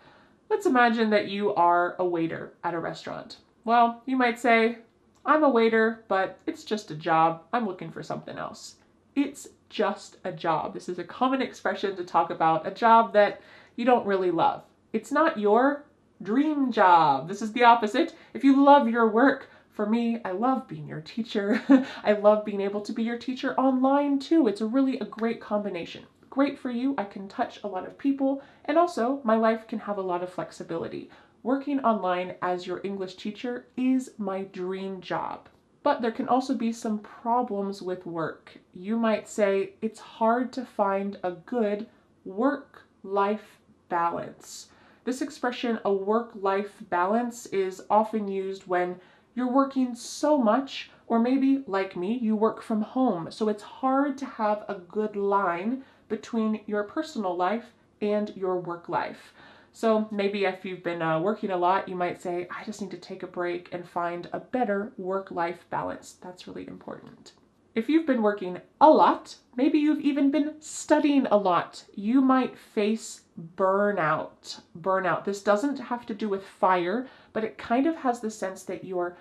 Let's imagine that you are a waiter at a restaurant. Well, you might say, I'm a waiter, but it's just a job. I'm looking for something else. It's just a job. This is a common expression to talk about a job that you don't really love. It's not your dream job. This is the opposite. If you love your work, for me, I love being your teacher. I love being able to be your teacher online too. It's really a great combination. Great for you. I can touch a lot of people, and also my life can have a lot of flexibility. Working online as your English teacher is my dream job. But there can also be some problems with work. You might say it's hard to find a good work-life balance. This expression, a work-life balance, is often used when you're working so much, or maybe, like me, you work from home. So it's hard to have a good line between your personal life and your work life. So maybe if you've been working a lot, you might say, I just need to take a break and find a better work-life balance. That's really important. If you've been working a lot, maybe you've even been studying a lot, you might face burnout. Burnout. This doesn't have to do with fire, but it kind of has the sense that your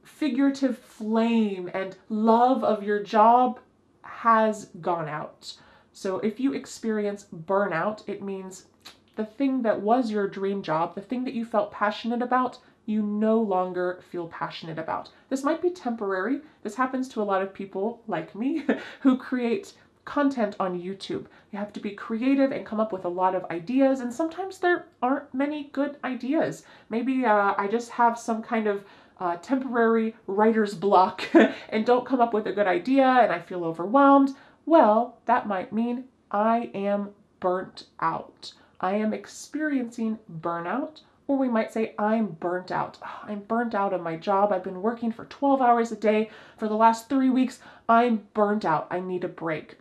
figurative flame and love of your job has gone out. So if you experience burnout, it means the thing that was your dream job, the thing that you felt passionate about, you no longer feel passionate about. This might be temporary. This happens to a lot of people like me who create content on YouTube. You have to be creative and come up with a lot of ideas, and sometimes there aren't many good ideas. Maybe I just have some kind of temporary writer's block and don't come up with a good idea and I feel overwhelmed. Well, that might mean I am burnt out. I am experiencing burnout, or we might say I'm burnt out. I'm burnt out on my job. I've been working for 12 hours a day for the last 3 weeks. I'm burnt out. I need a break.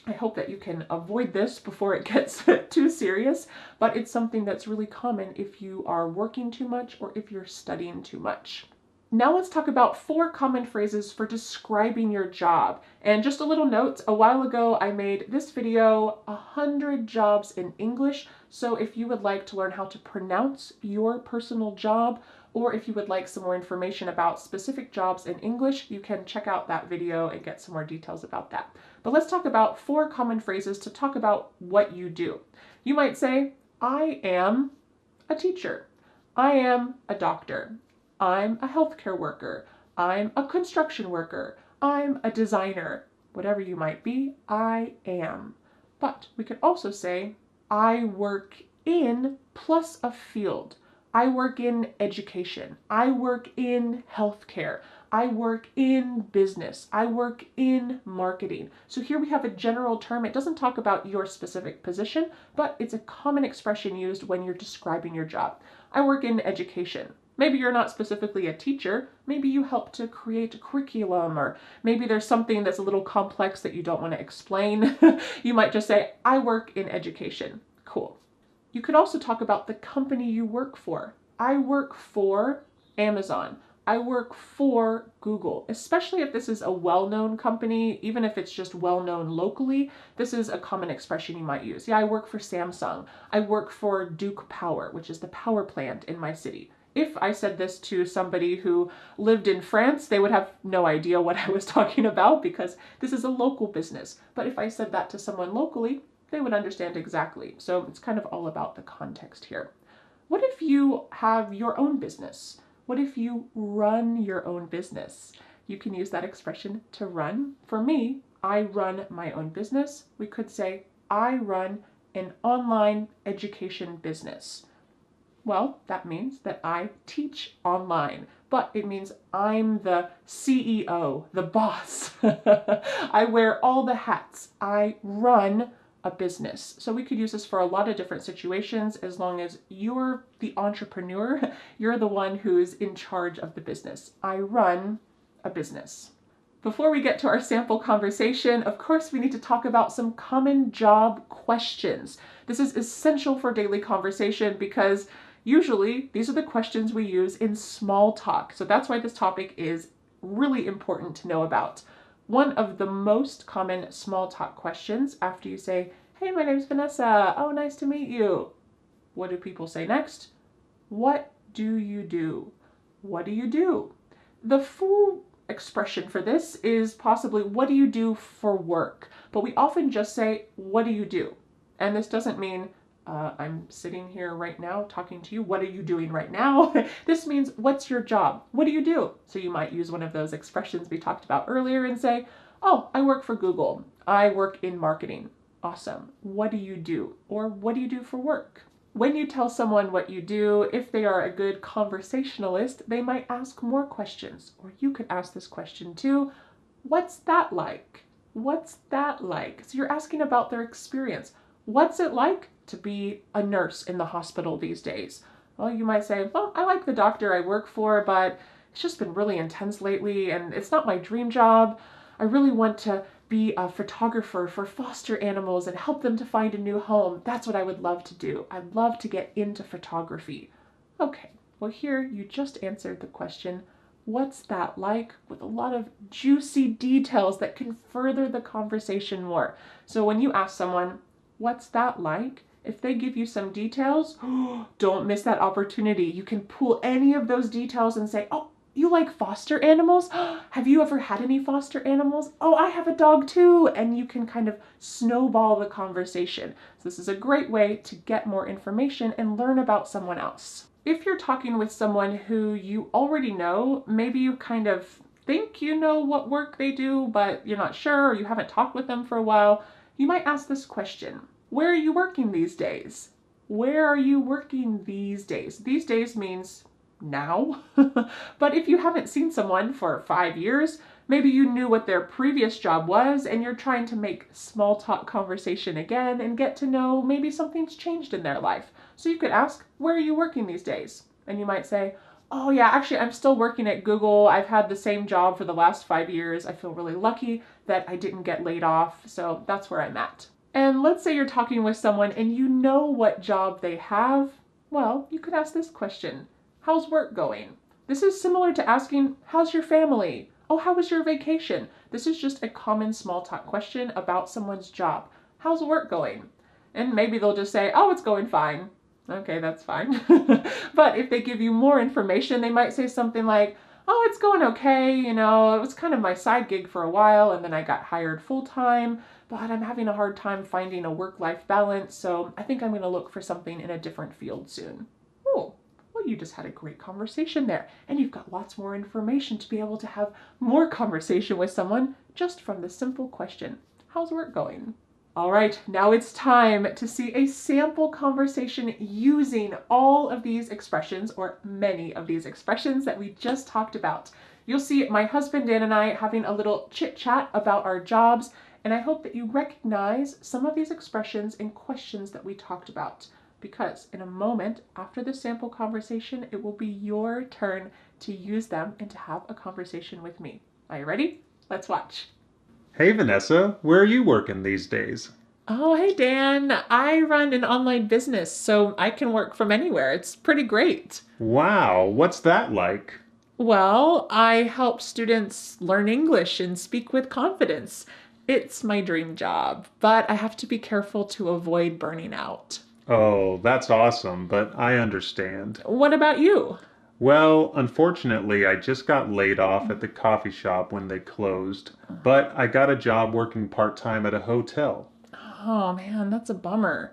I hope that you can avoid this before it gets too serious, but it's something that's really common if you are working too much or if you're studying too much. Now let's talk about 4 common phrases for describing your job. And just a little note, a while ago I made this video, 100 jobs in English. So if you would like to learn how to pronounce your personal job, or if you would like some more information about specific jobs in English, you can check out that video and get some more details about that. But let's talk about 4 common phrases to talk about what you do. You might say, I am a teacher. I am a doctor. I'm a healthcare worker. I'm a construction worker. I'm a designer. Whatever you might be, I am. But we could also say, I work in plus a field. I work in education. I work in healthcare. I work in business. I work in marketing. So here we have a general term. It doesn't talk about your specific position, but it's a common expression used when you're describing your job. I work in education. Maybe you're not specifically a teacher. Maybe you help to create a curriculum, or maybe there's something that's a little complex that you don't want to explain. You might just say, I work in education. Cool. You could also talk about the company you work for. I work for Amazon. I work for Google, especially if this is a well-known company, even if it's just well-known locally. This is a common expression you might use. Yeah, I work for Samsung. I work for Duke Power, which is the power plant in my city. If I said this to somebody who lived in France, they would have no idea what I was talking about because this is a local business. But if I said that to someone locally, they would understand exactly. So it's kind of all about the context here. What if you have your own business? What if you run your own business? You can use that expression to run. For me, I run my own business. We could say, I run an online education business. Well, that means that I teach online, but it means I'm the CEO, the boss. I wear all the hats. I run a business. So we could use this for a lot of different situations as long as you're the entrepreneur, you're the one who's in charge of the business. I run a business. Before we get to our sample conversation, of course, we need to talk about some common job questions. This is essential for daily conversation because usually these are the questions we use in small talk. So that's why this topic is really important to know about. One of the most common small talk questions after you say, hey, my name's Vanessa. Oh, nice to meet you. What do people say next? What do you do? What do you do? The full expression for this is possibly, what do you do for work? But we often just say, what do you do? And this doesn't mean, I'm sitting here right now talking to you. What are you doing right now? This means, what's your job? What do you do? So you might use one of those expressions we talked about earlier and say, oh, I work for Google. I work in marketing. Awesome. What do you do? Or what do you do for work? When you tell someone what you do, if they are a good conversationalist, they might ask more questions. Or you could ask this question too. What's that like? What's that like? So you're asking about their experience. What's it like to be a nurse in the hospital these days? Well, you might say, well, I like the doctor I work for, but it's just been really intense lately and it's not my dream job. I really want to be a photographer for foster animals and help them to find a new home. That's what I would love to do. I'd love to get into photography. Okay, well here you just answered the question, what's that like? With a lot of juicy details that can further the conversation more. So when you ask someone, what's that like? If they give you some details, don't miss that opportunity. You can pull any of those details and say, oh, you like foster animals? Have you ever had any foster animals? Oh, I have a dog too. And you can kind of snowball the conversation. So this is a great way to get more information and learn about someone else. If you're talking with someone who you already know, maybe you kind of think you know what work they do, but you're not sure, or you haven't talked with them for a while, you might ask this question. Where are you working these days? Where are you working these days? These days means now. But if you haven't seen someone for 5 years, maybe you knew what their previous job was and you're trying to make small talk conversation again and get to know maybe something's changed in their life. So you could ask, where are you working these days? And you might say, oh yeah, actually I'm still working at Google. I've had the same job for the last 5 years. I feel really lucky that I didn't get laid off. So that's where I'm at. And let's say you're talking with someone and you know what job they have. Well, you could ask this question. How's work going? This is similar to asking, how's your family? Oh, how was your vacation? This is just a common small talk question about someone's job. How's work going? And maybe they'll just say, oh, it's going fine. Okay, that's fine. But if they give you more information, they might say something like, oh, it's going okay. You know, it was kind of my side gig for a while and then I got hired full time, but I'm having a hard time finding a work-life balance. So I think I'm going to look for something in a different field soon. Oh. Well, you just had a great conversation there, and you've got lots more information to be able to have more conversation with someone just from the simple question, how's work going? All right, now it's time to see a sample conversation using all of these expressions, or many of these expressions that we just talked about. You'll see my husband Dan and I having a little chit chat about our jobs, and I hope that you recognize some of these expressions and questions that we talked about, because in a moment after the sample conversation, it will be your turn to use them and to have a conversation with me. Are you ready? Let's watch. Hey Vanessa, where are you working these days? Oh, hey Dan, I run an online business, so I can work from anywhere. It's pretty great. Wow, what's that like? Well, I help students learn English and speak with confidence. It's my dream job, but I have to be careful to avoid burning out. Oh, that's awesome, but I understand. What about you? Well, unfortunately, I just got laid off at the coffee shop when they closed, but I got a job working part-time at a hotel. Oh man, that's a bummer.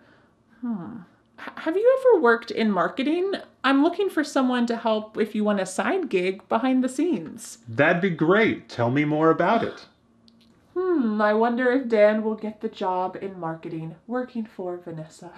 Have you ever worked in marketing? I'm looking for someone to help if you want a side gig behind the scenes. That'd be great. Tell me more about it. I wonder if Dan will get the job in marketing, working for Vanessa.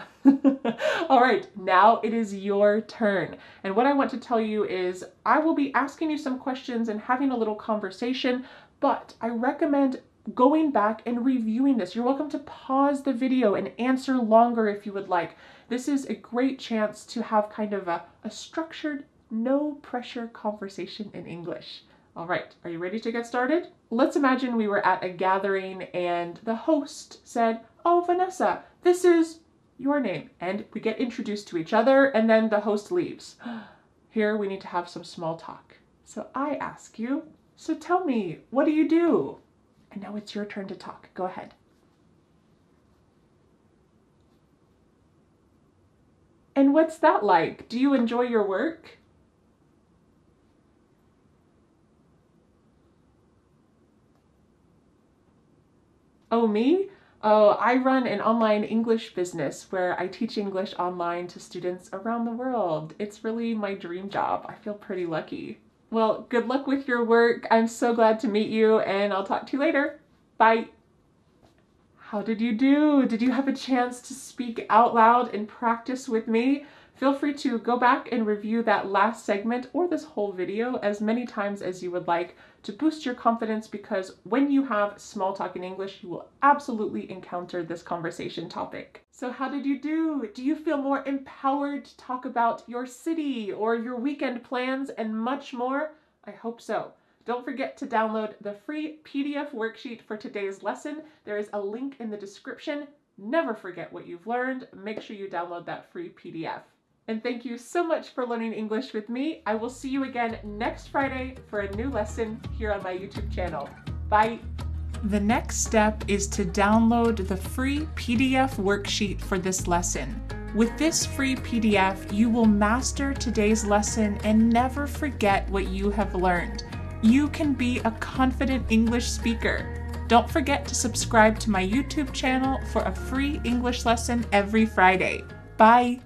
All right, now it is your turn. And what I want to tell you is I will be asking you some questions and having a little conversation, but I recommend going back and reviewing this. You're welcome to pause the video and answer longer if you would like. This is a great chance to have kind of a structured, no pressure conversation in English. All right, are you ready to get started? Let's imagine we were at a gathering and the host said, "Oh, Vanessa, this is your name." And we get introduced to each other and then the host leaves. Here we need to have some small talk. So I ask you, so tell me, what do you do? And now it's your turn to talk. Go ahead. And what's that like? Do you enjoy your work? Oh, me? Oh, I run an online English business where I teach English online to students around the world. It's really my dream job. I feel pretty lucky. Well, good luck with your work. I'm so glad to meet you, and I'll talk to you later. Bye. How did you do? Did you have a chance to speak out loud and practice with me? Feel free to go back and review that last segment or this whole video as many times as you would like to boost your confidence, because when you have small talk in English, you will absolutely encounter this conversation topic. So how did you do? Do you feel more empowered to talk about your city or your weekend plans and much more? I hope so. Don't forget to download the free PDF worksheet for today's lesson. There is a link in the description. Never forget what you've learned. Make sure you download that free PDF. And thank you so much for learning English with me. I will see you again next Friday for a new lesson here on my YouTube channel. Bye. The next step is to download the free PDF worksheet for this lesson. With this free PDF, you will master today's lesson and never forget what you have learned. You can be a confident English speaker. Don't forget to subscribe to my YouTube channel for a free English lesson every Friday. Bye.